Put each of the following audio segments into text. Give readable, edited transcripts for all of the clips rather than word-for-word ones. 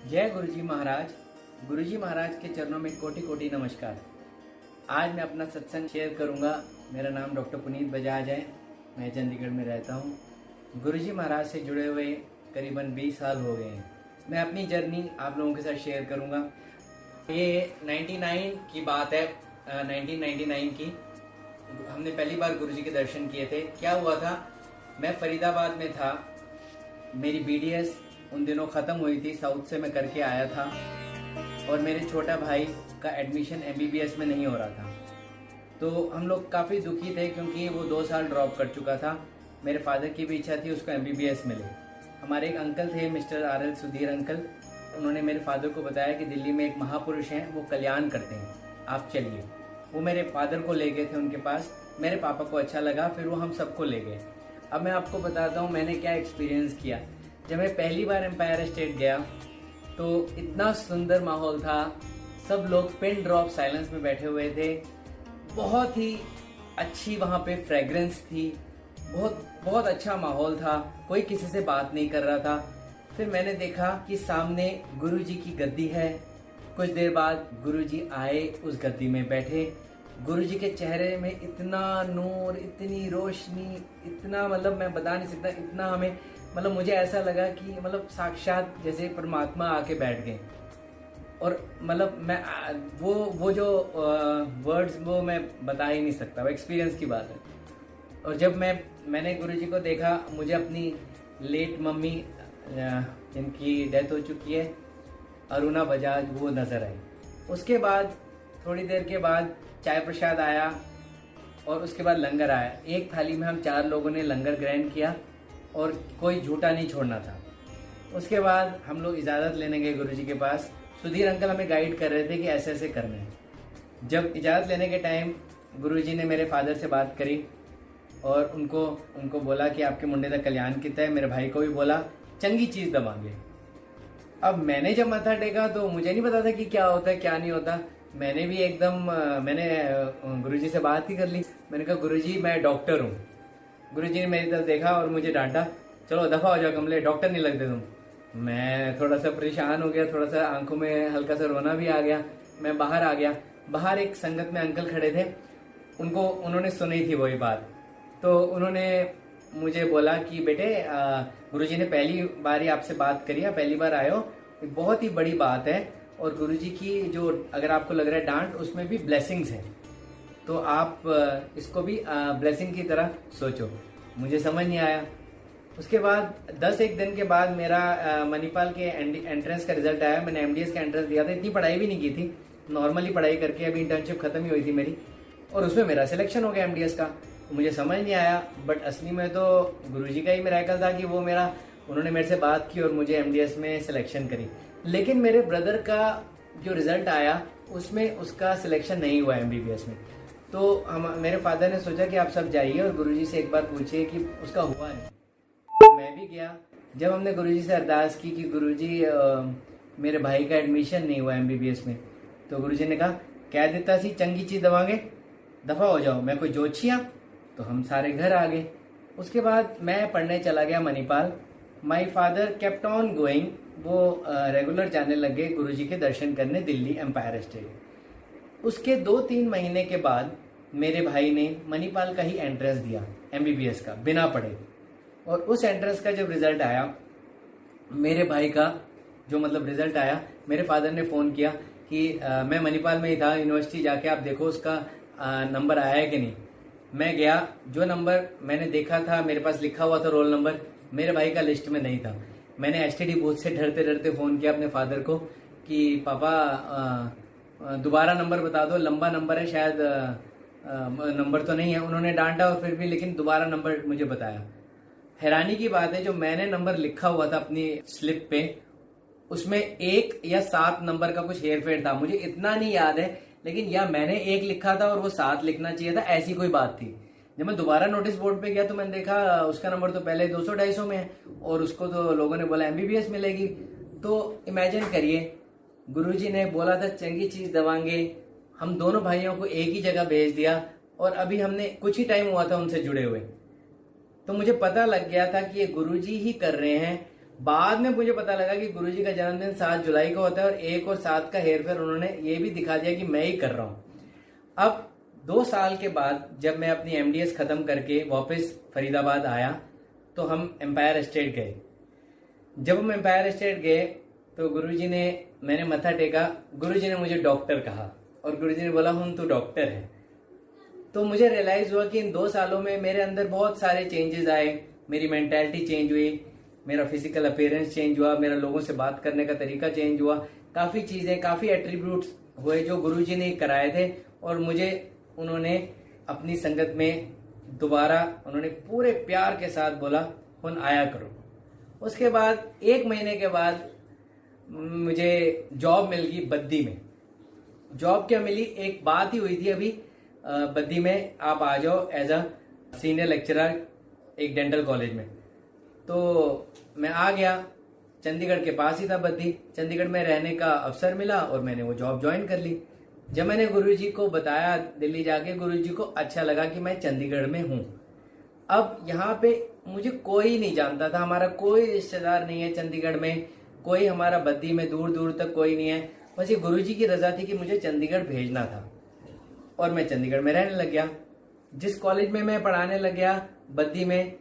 जय गुरुजी महाराज। गुरुजी महाराज के चरणों में कोटि कोटि नमस्कार। आज मैं अपना सत्संग शेयर करूंगा। मेरा नाम डॉक्टर पुनीत बजाज है। मैं चंडीगढ़ में रहता हूं। गुरुजी महाराज से जुड़े हुए करीबन 20 साल हो गए हैं। मैं अपनी जर्नी आप लोगों के साथ शेयर करूंगा। ये 99 की बात है, 1999 की। हमने पहली बार गुरुजी के दर्शन किए थे। क्या हुआ था, मैं फरीदाबाद में था। मेरी BDS उन दिनों ख़त्म हुई थी, साउथ से मैं करके आया था और मेरे छोटा भाई का एडमिशन MBBS में नहीं हो रहा था। तो हम लोग काफ़ी दुखी थे क्योंकि वो 2 साल ड्रॉप कर चुका था। मेरे फादर की भी इच्छा थी उसको MBBS मिले। हमारे एक अंकल थे, मिस्टर RL सुधीर अंकल। उन्होंने मेरे फादर को बताया कि दिल्ली में एक महापुरुष हैं, वो कल्याण करते हैं, आप चलिए। वो मेरे फादर को ले गए थे उनके पास। मेरे पापा को अच्छा लगा, फिर वो हम सबको ले गए। अब मैं आपको बताता हूँ मैंने क्या एक्सपीरियंस किया। जब मैं पहली बार एम्पायर स्टेट गया तो इतना सुंदर माहौल था। सब लोग पिन ड्रॉप साइलेंस में बैठे हुए थे। बहुत ही अच्छी वहाँ पे फ्रेग्रेंस थी। बहुत अच्छा माहौल था। कोई किसी से बात नहीं कर रहा था। फिर मैंने देखा कि सामने गुरुजी की गद्दी है। कुछ देर बाद गुरुजी आए, उस गद्दी में बैठे। गुरुजी के चेहरे में इतना नूर, इतनी रोशनी, इतना मैं बता नहीं सकता। इतना हमें मुझे ऐसा लगा कि साक्षात जैसे परमात्मा आके बैठ गए। और मैं वो जो वर्ड्स वो मैं बता ही नहीं सकता, वो एक्सपीरियंस की बात है। और जब मैंने गुरुजी को देखा, मुझे अपनी लेट मम्मी जिनकी डेथ हो चुकी है, अरुणा बजाज, वो नज़र आई। उसके बाद थोड़ी देर के बाद चाय प्रसाद आया और उसके बाद लंगर आया। एक थाली में हम 4 लोगों ने लंगर ग्रहण किया और कोई झूठा नहीं छोड़ना था। उसके बाद हम लोग इजाज़त लेने गए गुरुजी के पास। सुधीर अंकल हमें गाइड कर रहे थे कि ऐसे ऐसे करना है। जब इजाज़त लेने के टाइम गुरुजी ने मेरे फादर से बात करी और उनको बोला कि आपके मुंडे का कल्याण कितना है। मेरे भाई को भी बोला चंगी चीज़ दबाएंगे। अब मैंने जब माथा टेका तो मुझे नहीं पता था कि क्या होता है क्या नहीं होता। मैंने भी मैंने गुरुजी से बात ही कर ली। मैंने कहा गुरुजी मैं डॉक्टर हूँ। गुरुजी ने मेरी तरफ देखा और मुझे डांटा, चलो दफा हो जाओ कमले, डॉक्टर नहीं लगते तुम। मैं थोड़ा सा परेशान हो गया, थोड़ा सा आंखों में हल्का सा रोना भी आ गया। मैं बाहर आ गया। बाहर एक संगत में अंकल खड़े थे, उन्होंने सुनी थी वही बात। तो उन्होंने मुझे बोला कि बेटे गुरुजी ने पहली बार ही आपसे बात करी है, पहली बार आए हो, बहुत ही बड़ी बात है। और गुरुजी की जो अगर आपको लग रहा है डांट, उसमें भी ब्लेसिंग्स है, तो आप इसको भी ब्लेसिंग की तरह सोचो। मुझे समझ नहीं आया। उसके बाद 10-1 दिन के बाद मेरा मणिपाल के एंट्रेंस का रिजल्ट आया। मैंने MDS का एंट्रेंस दिया था। इतनी पढ़ाई भी नहीं की थी, नॉर्मली पढ़ाई करके अभी इंटर्नशिप खत्म ही हुई थी मेरी, और उसमें मेरा सिलेक्शन हो गया MDS का। मुझे समझ नहीं आया, बट असली में तो गुरुजी का ही मिरेकल था कि उन्होंने मेरे से बात की और मुझे MDS में सिलेक्शन करी। लेकिन मेरे ब्रदर का जो रिजल्ट आया उसमें उसका सिलेक्शन नहीं हुआ MBBS में। तो मेरे फादर ने सोचा कि आप सब जाइए और गुरुजी से एक बार पूछिए कि उसका हुआ नहीं। तो मैं भी गया। जब हमने गुरुजी से अरदास की कि गुरुजी मेरे भाई का एडमिशन नहीं हुआ MBBS में, तो गुरुजी ने कहा कह देता सी चंगी चीज दवांगे, दफा हो जाओ, मैं कोई जोचिया। तो हम सारे घर आ गए। उसके बाद मैं पढ़ने चला गया Manipal. My father kept on going. वो रेगुलर जाने लगे गुरुजी के दर्शन करने दिल्ली एम्पायर स्टेट। उसके 2-3 महीने के बाद मेरे भाई ने मणिपाल का ही एंट्रेंस दिया MBBS का, बिना पढ़े। और उस एंट्रेंस का जब रिजल्ट आया, मेरे भाई का जो रिजल्ट आया, मेरे फादर ने फ़ोन किया कि मैं मणिपाल में ही था, यूनिवर्सिटी जाके आप देखो उसका नंबर आया है कि नहीं। मैं गया, जो नंबर मैंने देखा था मेरे पास लिखा हुआ था रोल नंबर, मेरे भाई का लिस्ट में नहीं था। मैंने STD बूथ से डरते डरते फ़ोन किया अपने फादर को कि पापा दोबारा नंबर बता दो, लंबा नंबर है शायद, नंबर तो नहीं है। उन्होंने डांटा और फिर भी लेकिन दोबारा नंबर मुझे बताया। हैरानी की बात है, जो मैंने नंबर लिखा हुआ था अपनी स्लिप पे, उसमें 1 या 7 नंबर का कुछ हेर फेर था। मुझे इतना नहीं याद है, लेकिन या मैंने 1 लिखा था और वो 7 लिखना चाहिए था, ऐसी कोई बात थी। जब मैं दोबारा नोटिस बोर्ड पे गया तो मैंने देखा उसका नंबर तो पहले 200-250 में है और उसको तो लोगों ने बोला MBBS मिलेगी। तो इमेजिन करिए, गुरुजी ने बोला था चंगी चीज दवाएंगे, हम दोनों भाइयों को एक ही जगह भेज दिया और अभी हमने कुछ ही टाइम हुआ था उनसे जुड़े हुए। तो मुझे पता लग गया था कि ये गुरुजी ही कर रहे हैं। बाद में मुझे पता लगा कि गुरुजी का जन्मदिन 7 जुलाई को होता है और 1 और 7 का हेर फेर उन्होंने ये भी दिखा दिया कि मैं ही कर रहा हूँ। अब 2 साल के बाद जब मैं अपनी MDS खत्म करके वापस फरीदाबाद आया तो हम एम्पायर स्टेट गए। जब हम एम्पायर स्टेट गए तो गुरुजी ने, मैंने मत्था टेका, गुरुजी ने मुझे डॉक्टर कहा और गुरुजी ने बोला तू डॉक्टर है। तो मुझे रियलाइज हुआ कि इन 2 सालों में मेरे अंदर बहुत सारे चेंजेस आए। मेरी मेंटालिटी चेंज हुई, मेरा फिजिकल अपीयरेंस चेंज हुआ, मेरा लोगों से बात करने का तरीका चेंज हुआ, काफी चीजें, काफी एट्रीब्यूट्स हुए जो गुरुजी ने कराए थे और मुझे उन्होंने अपनी संगत में दोबारा उन्होंने पूरे प्यार के साथ बोला हुन आया करो। उसके बाद 1 महीने के बाद मुझे जॉब मिल गई बद्दी में। जॉब क्या मिली, एक बात ही हुई थी अभी बद्दी में आप आ जाओ एज अ सीनियर लेक्चरर एक डेंटल कॉलेज में। तो मैं आ गया, चंडीगढ़ के पास ही था बद्दी। चंडीगढ़ में रहने का अवसर मिला और मैंने वो जॉब ज्वाइन कर ली। जब मैंने गुरुजी को बताया दिल्ली जाके, गुरुजी को अच्छा लगा कि मैं चंडीगढ़ में हूँ। अब यहाँ पे मुझे कोई नहीं जानता था, हमारा कोई रिश्तेदार नहीं है चंडीगढ़ में, कोई हमारा बद्दी में दूर दूर तक कोई नहीं है। बस ये गुरुजी की रजा थी कि मुझे चंडीगढ़ भेजना था और मैं चंडीगढ़ में रहने लग गया। जिस कॉलेज में मैं पढ़ाने लग गया बद्दी में,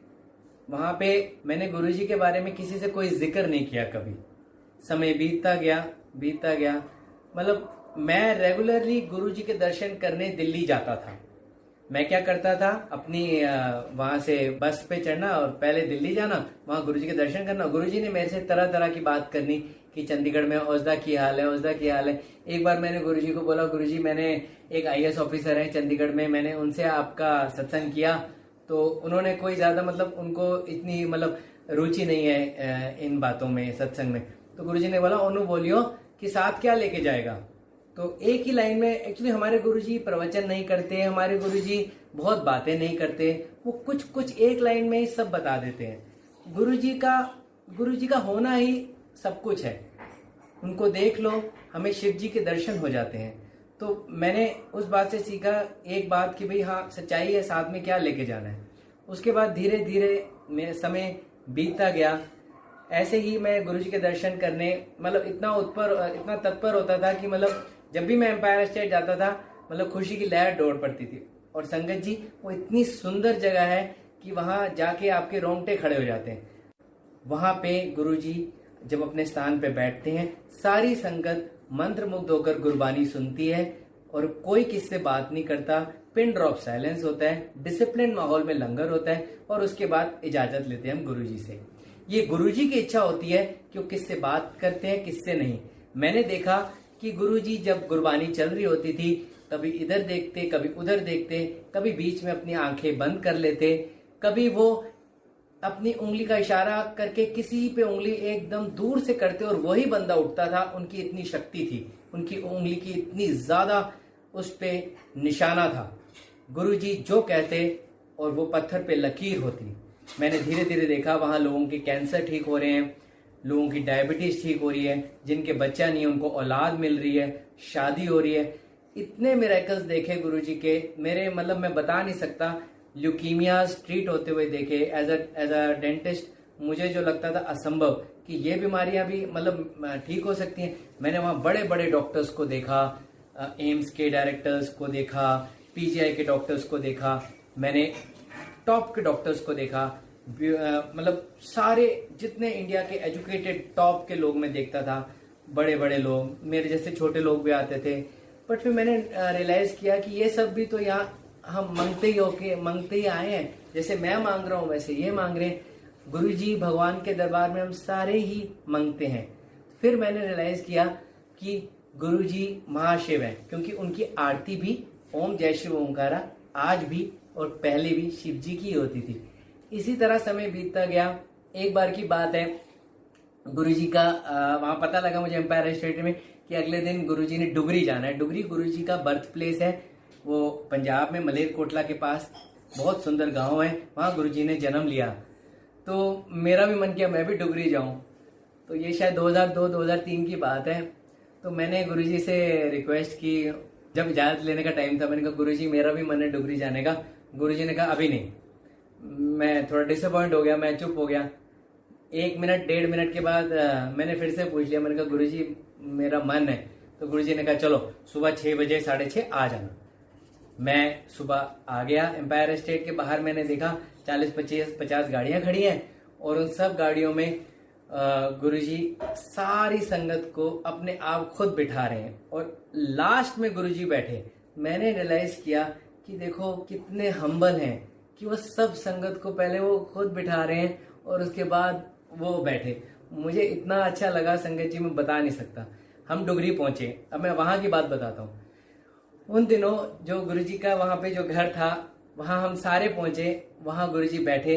वहां पे मैंने गुरुजी के बारे में किसी से कोई जिक्र नहीं किया कभी। समय बीतता गया। मतलब मैं रेगुलरली गुरुजी के दर्शन करने दिल्ली जाता था। मैं क्या करता था, अपनी वहां से बस पे चढ़ना और पहले दिल्ली जाना, वहां गुरुजी के दर्शन करना। गुरुजी ने मेरे से तरह तरह की बात करनी कि चंडीगढ़ में औजदा की हाल है। एक बार मैंने गुरुजी को बोला, गुरुजी मैंने एक IAS ऑफिसर है चंडीगढ़ में, मैंने उनसे आपका सत्संग किया तो उन्होंने कोई ज्यादा मतलब उनको इतनी मतलब रुचि नहीं है इन बातों में, सत्संग में। तो गुरुजी ने बोला ओनू बोलियो कि साथ क्या लेके जाएगा। तो एक ही लाइन में, एक्चुअली हमारे गुरुजी प्रवचन नहीं करते, हमारे गुरुजी बहुत बातें नहीं करते, वो कुछ एक लाइन में ही सब बता देते हैं। गुरुजी का होना ही सब कुछ है। उनको देख लो, हमें शिव जी के दर्शन हो जाते हैं। तो मैंने उस बात से सीखा एक बात कि भाई हाँ सच्चाई है, साथ में क्या लेके जाना है। उसके बाद धीरे धीरे समय बीतता गया। ऐसे ही मैं गुरुजी के दर्शन करने मतलब इतना तत्पर होता था कि मतलब जब भी मैं एम्पायर स्टेट जाता था मतलब खुशी की लहर दौड़ पड़ती थी। और संगत जी वो इतनी सुंदर जगह है कि वहां जाके आपके रोंगटे खड़े हो जाते हैं। वहां पे गुरुजी जब अपने स्थान पे बैठते हैं, सारी संगत मंत्रमुग्ध होकर गुरबानी सुनती है और कोई किससे बात नहीं करता। पिन ड्रॉप साइलेंस होता है, डिसिप्लिन माहौल में लंगर होता है और उसके बाद इजाजत लेते हैं हम गुरुजी से। ये गुरुजी की इच्छा होती है कि वो किससे बात करते हैं किससे नहीं। मैंने देखा कि गुरुजी जब गुरबानी चल रही होती थी कभी इधर देखते, कभी उधर देखते, कभी बीच में अपनी आंखें बंद कर लेते, कभी वो अपनी उंगली का इशारा करके किसी पे उंगली एकदम दूर से करते और वही बंदा उठता था। उनकी इतनी शक्ति थी, उनकी उंगली की इतनी ज्यादा उस पे निशाना था। गुरुजी जो कहते और वो पत्थर पे लकीर होती। मैंने धीरे धीरे देखा वहां लोगों के कैंसर ठीक हो रहे हैं, लोगों की डायबिटीज ठीक हो रही है, जिनके बच्चा नहीं है उनको औलाद मिल रही है, शादी हो रही है। इतने मिरेकल्स देखे गुरुजी के, मेरे मतलब मैं बता नहीं सकता। ल्यूकीमियाज ट्रीट होते हुए देखे एज अ डेंटिस्ट। मुझे जो लगता था असंभव कि ये बीमारियां भी मतलब ठीक हो सकती हैं। मैंने वहां बड़े बड़े डॉक्टर्स को देखा, एम्स के डायरेक्टर्स को देखा, PGI के डॉक्टर्स को देखा, मैंने टॉप के डॉक्टर्स को देखा, मतलब सारे जितने इंडिया के एजुकेटेड टॉप के लोग मैं देखता था। बड़े बड़े लोग, मेरे जैसे छोटे लोग भी आते थे। बट फिर मैंने रियलाइज किया कि ये सब भी तो यहाँ हम मांगते ही आए हैं। जैसे मैं मांग रहा हूँ वैसे ये मांग रहे हैं। गुरुजी भगवान के दरबार में हम सारे ही मांगते हैं। फिर मैंने रियलाइज किया कि गुरुजी महाशिव हैं, क्योंकि उनकी आरती भी ओम जय शिव ओमकारा आज भी और पहले भी शिव जी की होती थी। इसी तरह समय बीतता गया। एक बार की बात है, गुरुजी का वहां पता लगा मुझे एम्पायर स्टेट में कि अगले दिन गुरुजी ने डुगरी जाना है। डुगरी गुरुजी का बर्थ प्लेस है, वो पंजाब में मलेरकोटला के पास बहुत सुंदर गांव है, वहां गुरुजी ने जन्म लिया। तो मेरा भी मन किया मैं भी डुगरी जाऊं। तो ये शायद 2002-2003 की बात है। तो मैंने गुरुजी से रिक्वेस्ट की, जब इजाजत लेने का टाइम था मैंने कहा गुरुजी मेरा भी मन है डुगरी जाने का। गुरुजी ने कहा अभी नहीं। मैं थोड़ा डिसअपॉइंट हो गया, मैं चुप हो गया। 1 मिनट 1.5 मिनट के बाद मैंने फिर से पूछ लिया, मैंने कहा गुरुजी मेरा मन है। तो गुरुजी ने कहा चलो सुबह 6 बजे 6:30 आ जाना। मैं सुबह आ गया। एम्पायर स्टेट के बाहर मैंने देखा 40-50 गाड़ियां खड़ी हैं और उन सब गाड़ियों में गुरुजी सारी संगत को अपने आप खुद बिठा रहे हैं और लास्ट में गुरुजी बैठे। मैंने रियलाइज किया कि देखो कितने हम्बल हैं कि वो सब संगत को पहले वो खुद बिठा रहे हैं और उसके बाद वो बैठे। मुझे इतना अच्छा लगा संगत जी, मैं बता नहीं सकता। हम डुगरी पहुंचे। अब मैं वहां की बात बताता हूँ। उन दिनों जो गुरुजी का वहां पे जो घर था वहां हम सारे पहुंचे, वहां गुरुजी बैठे।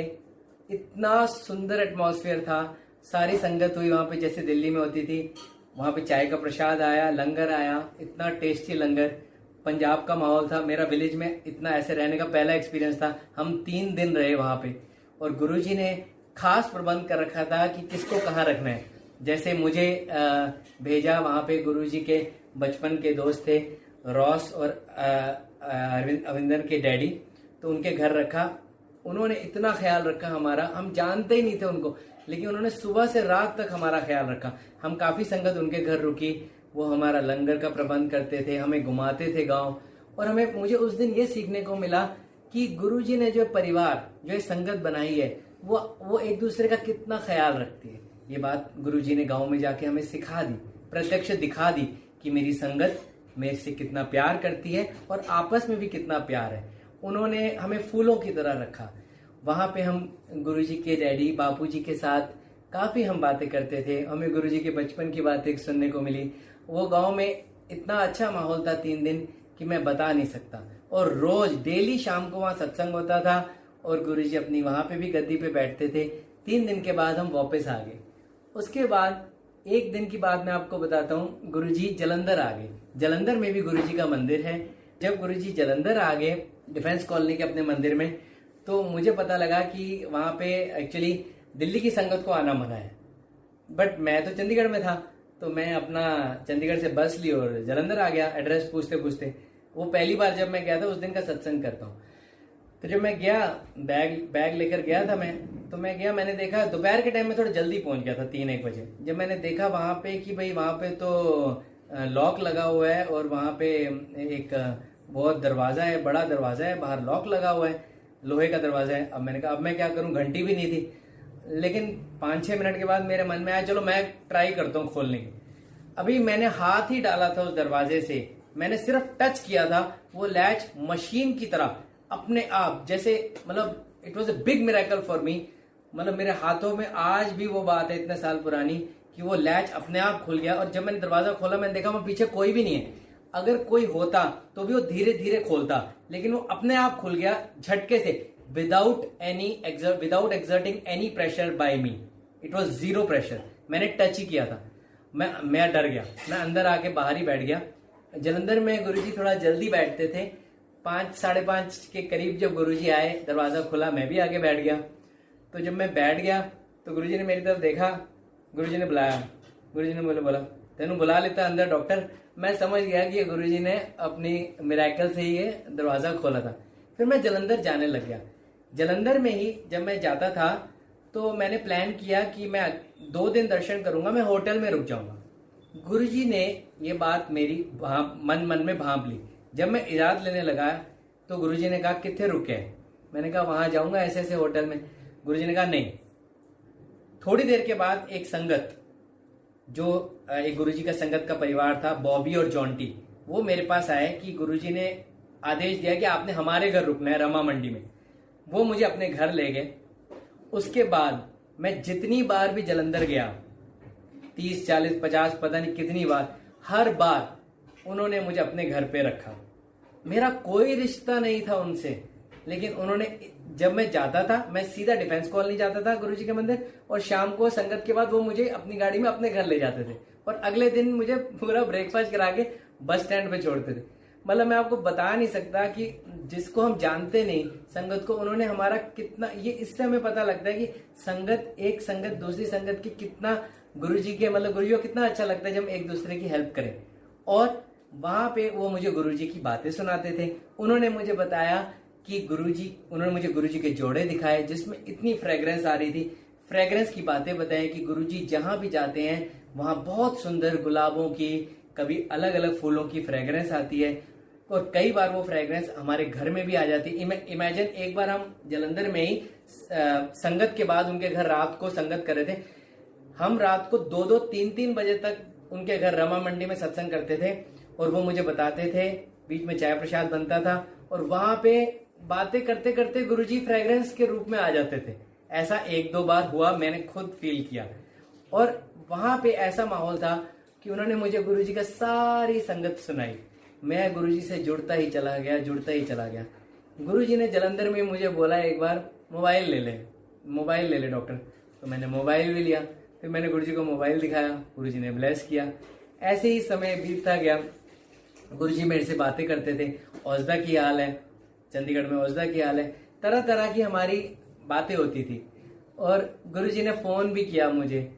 इतना सुंदर एटमॉस्फेयर था, सारी संगत हुई वहां पे जैसे दिल्ली में होती थी। वहां पे चाय का प्रसाद आया, लंगर आया, इतना टेस्टी लंगर। पंजाब का माहौल था। मेरा विलेज में इतना ऐसे रहने का पहला एक्सपीरियंस था। हम 3 दिन रहे वहां पे और गुरुजी ने खास प्रबंध कर रखा था कि किसको कहाँ रखना है। जैसे मुझे भेजा वहां पे गुरुजी के बचपन के दोस्त थे रॉस और अविंदर के डैडी, तो उनके घर रखा। उन्होंने इतना ख्याल रखा हमारा, हम जानते ही नहीं थे उनको, लेकिन उन्होंने सुबह से रात तक हमारा ख्याल रखा। हम काफी संगत उनके घर रुकी, वो हमारा लंगर का प्रबंध करते थे, हमें घुमाते थे गांव। और मुझे उस दिन ये सीखने को मिला कि गुरुजी ने जो परिवार, जो संगत बनाई है, वो एक दूसरे का कितना ख्याल रखती है। ये बात गुरुजी ने गांव में जाके हमें सिखा दी, प्रत्यक्ष दिखा दी कि मेरी संगत मेरे से कितना प्यार करती है और आपस में भी कितना प्यार है। उन्होंने हमें फूलों की तरह रखा। वहां पे हम गुरुजी के डैडी बापूजी के साथ काफी हम बातें करते थे। हमें गुरुजी के बचपन की बातें सुनने को मिली। वो गांव में इतना अच्छा माहौल था 3 दिन कि मैं बता नहीं सकता। और रोज डेली शाम को वहां सत्संग होता था और गुरुजी अपनी वहां पे भी गद्दी पे बैठते थे। 3 दिन के बाद हम वापस आ गए। उसके बाद एक दिन की बात मैं आपको बताता हूँ। गुरुजी जलंधर आ गए। जलंधर में भी गुरुजी का मंदिर है। जब गुरुजी जलंधर आ गए डिफेंस कॉलोनी के अपने मंदिर में, तो मुझे पता लगा कि वहां पे एक्चुअली दिल्ली की संगत को आना मना है। बट मैं तो चंडीगढ़ में था, तो मैं अपना चंडीगढ़ से बस ली और जलंधर आ गया एड्रेस पूछते पूछते। वो पहली बार जब मैं गया था, उस दिन का सत्संग करता हूँ। तो जब मैं गया, बैग लेकर गया था तो मैं गया, मैंने देखा दोपहर के टाइम में थोड़ा जल्दी पहुंच गया था 3-1 बजे। जब मैंने देखा वहां पे कि भाई वहां पे तो लॉक लगा हुआ है और वहां पे एक बहुत दरवाजा है, बड़ा दरवाजा है, बाहर लॉक लगा हुआ है, लोहे का दरवाजा है। अब मैंने कहा अब मैं क्या करूं, घंटी भी नहीं थी। लेकिन 5-6 मिनट के बाद मेरे मन में आया चलो मैं ट्राई करता हूँ खोलने की। अभी मैंने हाथ ही डाला था उस दरवाजे से, मैंने सिर्फ टच किया था, वो लैच मशीन की तरह अपने आप, जैसे मतलब it was a big miracle for me. मतलब मेरे हाथों में आज भी वो बात है इतने साल पुरानी कि वो लैच अपने आप खुल गया। और जब मैंने दरवाजा खोला, मैंने देखा वहां पीछे कोई भी नहीं है। अगर कोई होता तो भी वो धीरे धीरे खोलता, लेकिन वो अपने आप खुल गया झटके से, without exerting any pressure by me. It was 0 pressure. मैंने टच ही किया था। मैं डर गया, मैं अंदर आके बाहर ही बैठ गया। जलंधर में गुरुजी थोड़ा जल्दी बैठते थे। 5-5:30 के करीब जब गुरुजी आए, दरवाजा खुला, मैं भी आगे बैठ गया। तो जब मैं बैठ गया तो गुरुजी ने मेरी तरफ देखा, गुरुजी ने बुलाया। गुरुजी ने बोला तेनू बुला लेता अंदर डॉक्टर। मैं समझ गया कि गुरुजी ने अपनी मिरेकल से ही ये दरवाजा खोला था। फिर मैं जलंधर जाने लग गया। जलंधर में ही जब मैं जाता था तो मैंने प्लान किया कि मैं 2 दिन दर्शन करूंगा, मैं होटल में रुक जाऊंगा। गुरुजी ने ये बात मेरी मन में भांप ली। जब मैं इजाजत लेने लगा तो गुरुजी ने कहा कितने रुके? मैंने कहा वहां जाऊंगा ऐसे ऐसे होटल में। गुरुजी ने कहा नहीं। थोड़ी देर के बाद एक संगत, जो एक गुरुजी का संगत का परिवार था, बॉबी और जॉन्टी, वो मेरे पास आए कि गुरुजी ने आदेश दिया कि आपने हमारे घर रुकना है रमा मंडी में। वो मुझे अपने घर ले गए। उसके बाद मैं जितनी बार भी जलंधर गया, 30, 40, 50 पता नहीं कितनी बार, हर बार उन्होंने मुझे अपने घर पे रखा। मेरा कोई रिश्ता नहीं था उनसे, लेकिन उन्होंने, जब मैं जाता था मैं सीधा डिफेंस कॉलोनी जाता था गुरुजी के मंदिर, और शाम को संगत के बाद वो मुझे अपनी गाड़ी में अपने घर ले जाते थे और अगले दिन मुझे पूरा ब्रेकफास्ट करा के बस स्टैंड पे छोड़ते थे। मतलब मैं आपको बता नहीं सकता कि जिसको हम जानते नहीं संगत को, उन्होंने हमारा कितना, ये इससे हमें पता लगता है कि संगत, एक संगत दूसरी संगत की कितना, गुरुजी के मतलब गुरुजी को कितना अच्छा लगता है जब एक दूसरे की हेल्प करें। और वहां पे वो मुझे गुरुजी की बातें सुनाते थे। उन्होंने मुझे बताया कि उन्होंने मुझे गुरुजी के जोड़े दिखाए जिसमें इतनी फ्रेग्रेंस आ रही थी। फ्रेग्रेंस की बातें बताएं कि गुरुजी जहां भी जाते हैं वहां बहुत सुंदर गुलाबों की, कभी अलग अलग फूलों की फ्रेग्रेंस आती है और कई बार वो फ्रेग्रेंस हमारे घर में भी आ जाती है। इमेजिन एक बार हम जलंधर में ही संगत के बाद उनके घर रात को संगत कर रहे थे। हम रात को 2-2, 3-3 बजे तक उनके घर रमा मंडी में सत्संग करते थे और वो मुझे बताते थे, बीच में चाय प्रसाद बनता था और वहां पे बातें करते करते गुरुजी फ्रेग्रेंस के रूप में आ जाते थे। ऐसा 1-2 बार हुआ, मैंने खुद फील किया और वहां पे ऐसा माहौल था कि उन्होंने मुझे गुरुजी का सारी संगत सुनाई। मैं गुरुजी से जुड़ता ही चला गया। गुरुजी ने जलंधर में मुझे बोला एक बार मोबाइल ले ले डॉक्टर। तो मैंने मोबाइल भी लिया, फिर मैंने गुरुजी को मोबाइल दिखाया, गुरुजी ने ब्लेस किया। ऐसे ही समय बीतता गया। गुरुजी मेरे से बातें करते थे, औजदा की हाल है, चंडीगढ़ में औजदा की हाल है, तरह तरह की हमारी बातें होती थी। और गुरुजी ने फोन भी किया मुझे।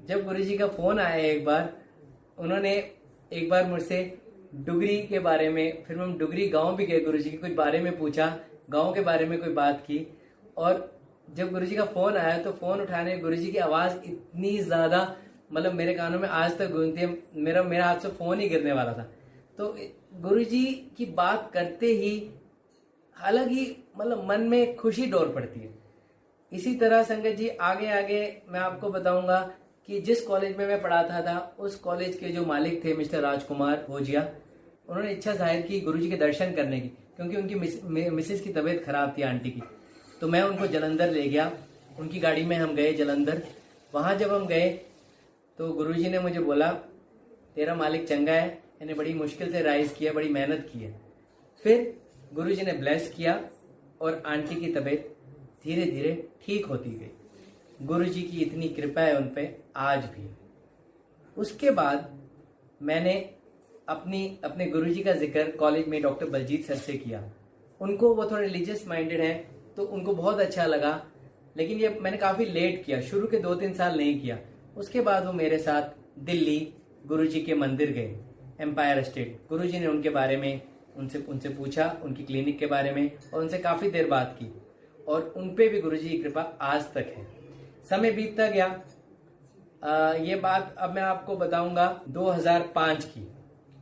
जब गुरुजी का फोन आया एक बार, उन्होंने एक बार मुझसे डुगरी के बारे में, फिर हम डुगरी गांव भी गए, गुरुजी के कुछ बारे में पूछा, गांव के बारे में कोई बात की। और जब गुरुजी का फोन आया तो फोन उठाने गुरुजी की आवाज इतनी ज्यादा, मतलब मेरे कानों में आज तक गूंजती है। मेरा हाथ से फोन ही गिरने वाला था। तो गुरुजी की बात करते ही अलग ही, मतलब मन में खुशी दौड़ पड़ती है। इसी तरह संगत जी आगे आगे मैं आपको बताऊंगा कि जिस कॉलेज में मैं पढ़ाता था उस कॉलेज के जो मालिक थे मिस्टर राजकुमार भोजिया, उन्होंने इच्छा जाहिर की गुरुजी के दर्शन करने की, क्योंकि उनकी मिसेस की तबीयत खराब थी, आंटी की। तो मैं उनको जलंधर ले गया, उनकी गाड़ी में हम गए जलंधर। वहां जब हम गए तो गुरुजी ने मुझे बोला, तेरा मालिक चंगा है, इन्हें बड़ी मुश्किल से राइज किया, बड़ी मेहनत की है। फिर गुरुजी ने ब्लेस किया और आंटी की तबीयत धीरे धीरे ठीक होती गई। गुरुजी की इतनी कृपा है उन पे आज भी। उसके बाद मैंने अपने गुरुजी का जिक्र कॉलेज में डॉक्टर बलजीत सर से किया। उनको, वो थोड़े रिलीजियस माइंडेड हैं, तो उनको बहुत अच्छा लगा। लेकिन ये मैंने काफी लेट किया, शुरू के 2-3 साल नहीं किया। उसके बाद वो मेरे साथ दिल्ली गुरुजी के मंदिर गए, एम्पायर स्टेट। गुरुजी ने उनके बारे में उनसे पूछा, उनकी क्लिनिक के बारे में, और उनसे काफी देर बात की और उन पे भी गुरुजी की कृपा आज तक है। समय बीतता गया। ये बात अब मैं आपको बताऊंगा 2005 की।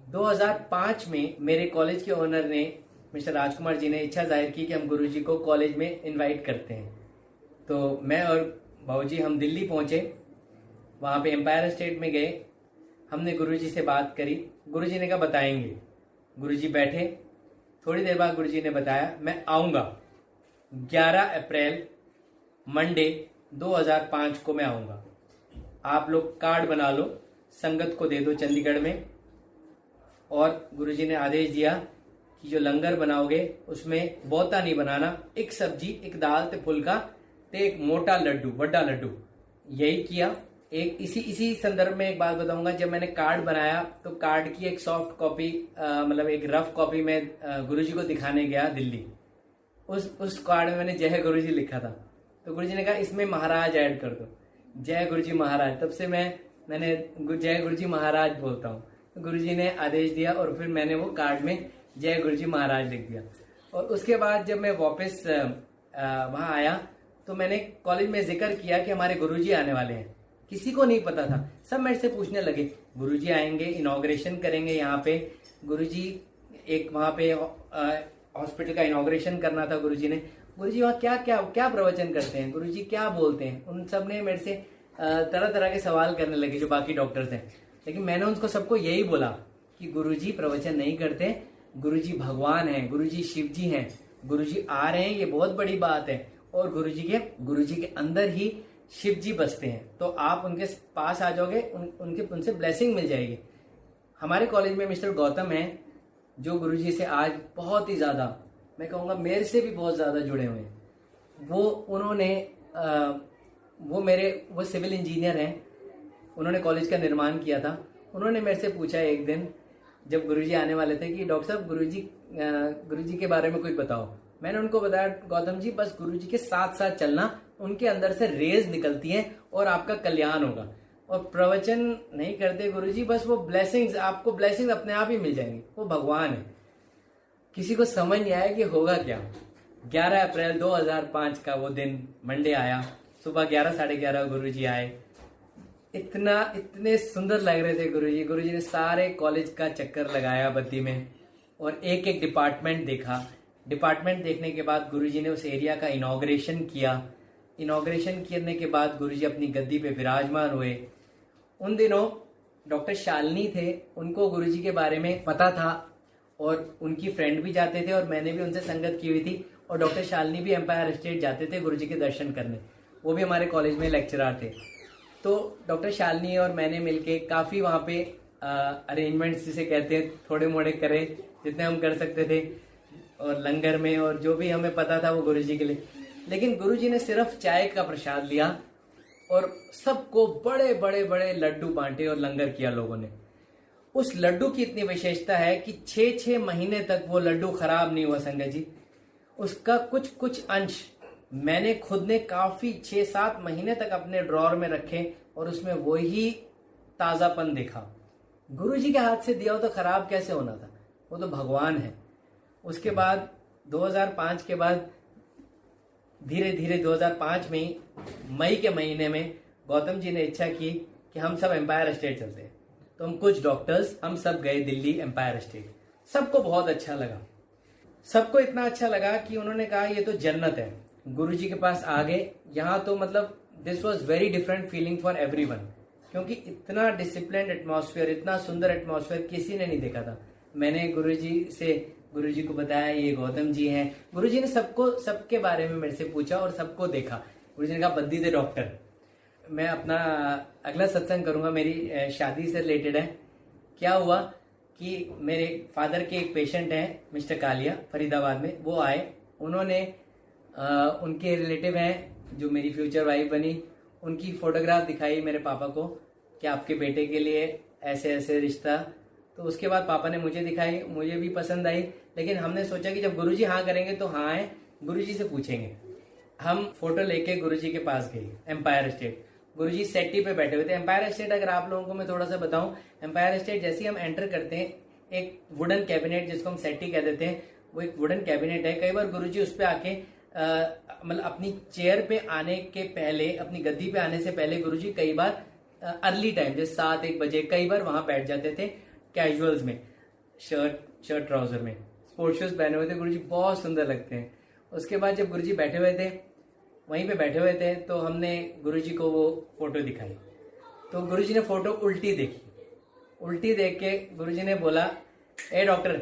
2005 में मेरे कॉलेज के ओनर ने, मिस्टर राजकुमार जी ने इच्छा जाहिर की कि हम गुरुजी को कॉलेज में इनवाइट करते हैं। तो मैं और भाऊजी हम दिल्ली पहुंचे, वहां पे एम्पायर स्टेट में गए। हमने गुरुजी से बात करी, गुरुजी ने कहा बताएंगे। गुरुजी बैठे, थोड़ी देर बाद गुरुजी ने बताया मैं आऊंगा 11 अप्रैल मंडे 2005 को मैं आऊंगा। आप लोग कार्ड बना लो, संगत को दे दो चंडीगढ़ में। और गुरुजी ने आदेश दिया कि जो लंगर बनाओगे उसमें बहुता नहीं बनाना, एक सब्जी, एक दाल ते फुल्का ते एक मोटा लड्डू, बड़ा लड्डू। यही किया। एक इसी संदर्भ में एक बात बताऊंगा, जब मैंने कार्ड बनाया तो कार्ड की एक सॉफ्ट कॉपी, मतलब एक रफ कॉपी में गुरुजी को दिखाने गया दिल्ली। उस कार्ड में मैंने जय गुरुजी लिखा था। तो गुरुजी ने कहा इसमें महाराज ऐड कर दो, जय गुरुजी महाराज। तब से मैंने जय गुरुजी महाराज बोलता हूँ। तो गुरुजी ने आदेश दिया और फिर मैंने वो कार्ड में जय गुरुजी महाराज लिख दिया। और उसके बाद जब मैं वापस वहां आया तो मैंने कॉलेज में जिक्र किया कि हमारे गुरुजी आने वाले हैं। किसी को नहीं पता था, सब मेरे से पूछने लगे गुरुजी आएंगे, इनॉग्रेशन करेंगे यहाँ पे। गुरुजी एक वहां पे हॉस्पिटल का इनॉग्रेशन करना था गुरुजी ने। गुरुजी वहाँ क्या प्रवचन करते हैं, गुरुजी क्या बोलते हैं, उन सब ने मेरे से तरह तरह के सवाल करने लगे जो बाकी डॉक्टर्स हैं। लेकिन मैंने उनको सबको यही बोला कि गुरुजी प्रवचन नहीं करते, गुरुजी भगवान हैं, गुरुजी शिव जी हैं, गुरुजी आ रहे हैं, ये बहुत बड़ी बात है। और गुरुजी के अंदर ही शिव जी बसते हैं, तो आप उनके पास आ जाओगे, उनसे ब्लेसिंग मिल जाएगी। हमारे कॉलेज में मिस्टर गौतम हैं जो गुरुजी से आज बहुत ही ज्यादा, मैं कहूँगा मेरे से भी बहुत ज्यादा जुड़े हुए हैं। वो सिविल इंजीनियर हैं, उन्होंने कॉलेज का निर्माण किया था। उन्होंने मेरे से पूछा एक दिन जब गुरुजी आने वाले थे कि डॉक्टर साहब गुरुजी के बारे में कुछ बताओ। मैंने उनको बताया गौतम जी बस गुरुजी के साथ साथ चलना, उनके अंदर से रेज निकलती है और आपका कल्याण होगा। और प्रवचन नहीं करते गुरुजी, बस वो ब्लेसिंग्स, आपको ब्लेसिंग्स अपने आप ही मिल जाएंगी, वो भगवान है। किसी को समझ नहीं आया कि होगा क्या। 11 अप्रैल 2005 का वो दिन मंडे आया, सुबह 11 साढ़े 11 गुरुजी आए। इतने सुंदर लग रहे थे गुरुजी। गुरुजी ने सारे कॉलेज का चक्कर लगाया बद्दी में और एक एक डिपार्टमेंट देखा। डिपार्टमेंट देखने के बाद गुरुजी ने उस एरिया का इनॉग्रेशन किया। इनॉग्रेशन करने के बाद गुरुजी अपनी गद्दी पे विराजमान हुए। उन दिनों डॉक्टर शालिनी थे, उनको गुरुजी के बारे में पता था और उनकी फ्रेंड भी जाते थे और मैंने भी उनसे संगत की हुई थी। और डॉक्टर शालिनी भी एम्पायर स्टेट जाते थे गुरुजी के दर्शन करने, वो भी हमारे कॉलेज में लेक्चरर थे। तो डॉक्टर शालिनी और मैंने मिलके काफ़ी वहाँ पे अरेंजमेंट्स जिसे कहते हैं थोड़े मोड़े करे जितने हम कर सकते थे, और लंगर में और जो भी हमें पता था वो गुरुजी के लिए। लेकिन गुरुजी ने सिर्फ चाय का प्रसाद लिया और सबको बड़े बड़े बड़े लड्डू बांटे और लंगर किया लोगों ने। उस लड्डू की इतनी विशेषता है कि 6-6 महीने तक वो लड्डू खराब नहीं हुआ संगत जी। उसका कुछ कुछ अंश मैंने खुद ने काफी 6-7 महीने तक अपने ड्रॉर में रखे और उसमें वही ताजापन देखा। गुरुजी के हाथ से दिया हो तो खराब कैसे होना था, वो तो भगवान है। उसके बाद 2005 के बाद धीरे धीरे 2005 में ही मई के महीने में गौतम जी ने इच्छा की कि हम सब एम्पायर स्टेट चलते हैं। तो हम कुछ डॉक्टर्स हम सब गए दिल्ली एम्पायर स्टेट। सबको बहुत अच्छा लगा। सबको इतना अच्छा लगा कि उन्होंने कहा ये तो जन्नत है। गुरुजी के पास आ गए। यहाँ तो मतलब this was very different feeling for everyone, क्योंकि इतना डिसिप्लिन्ड एटमॉस्फेयर, इतना सुंदर एटमॉस्फेयर किसी ने नहीं देखा था। मैंने गुरुजी को बताया ये गौतम जी हैं। गुरुजी ने सबके बारे में मेरे से पूछा और सबको देखा। गुरुजी ने कहा बद्दी दे डॉक्टर। मैं अपना अगला सत्संग करूंगा, मेरी शादी से रिलेटेड है। क्या हुआ कि मेरे फादर के एक पेशेंट हैं मिस्टर कालिया फरीदाबाद में, वो आए। उन्होंने उनके रिलेटिव हैं जो मेरी फ्यूचर वाइफ बनी, उनकी फोटोग्राफ दिखाई मेरे पापा को कि आपके बेटे के लिए ऐसे ऐसे रिश्ता। तो उसके बाद पापा ने मुझे दिखाई, मुझे भी पसंद आई। लेकिन हमने सोचा कि जब गुरुजी हाँ करेंगे तो हाँ है, गुरुजी से पूछेंगे। हम फोटो लेके गुरुजी के पास गए एम्पायर स्टेट। गुरुजी सेट्टी पे बैठे हुए थे। एम्पायर स्टेट अगर आप लोगों को मैं थोड़ा सा बताऊं, एम्पायर स्टेट जैसे ही हम एंटर करते हैं एक वुडन कैबिनेट जिसको हम सेट्टी कह देते हैं, वो एक वुडन कैबिनेट है। कई बार गुरुजी उस पे आके मतलब अपनी चेयर पे आने के पहले, अपनी गद्दी पे आने से पहले गुरुजी कई बार अर्ली टाइम जैसे 7-1 बजे कई बार वहां बैठ जाते थे कैजुअल्स में, शर्ट ट्राउजर में, स्पोर्ट्स शूज पहने हुए थे। गुरुजी बहुत सुंदर लगते हैं। उसके बाद जब गुरुजी बैठे हुए थे, वहीं पे बैठे हुए थे, तो हमने गुरुजी को वो फोटो दिखाई। तो गुरुजी ने फोटो उल्टी देखी। उल्टी देख के गुरुजी ने बोला, ए डॉक्टर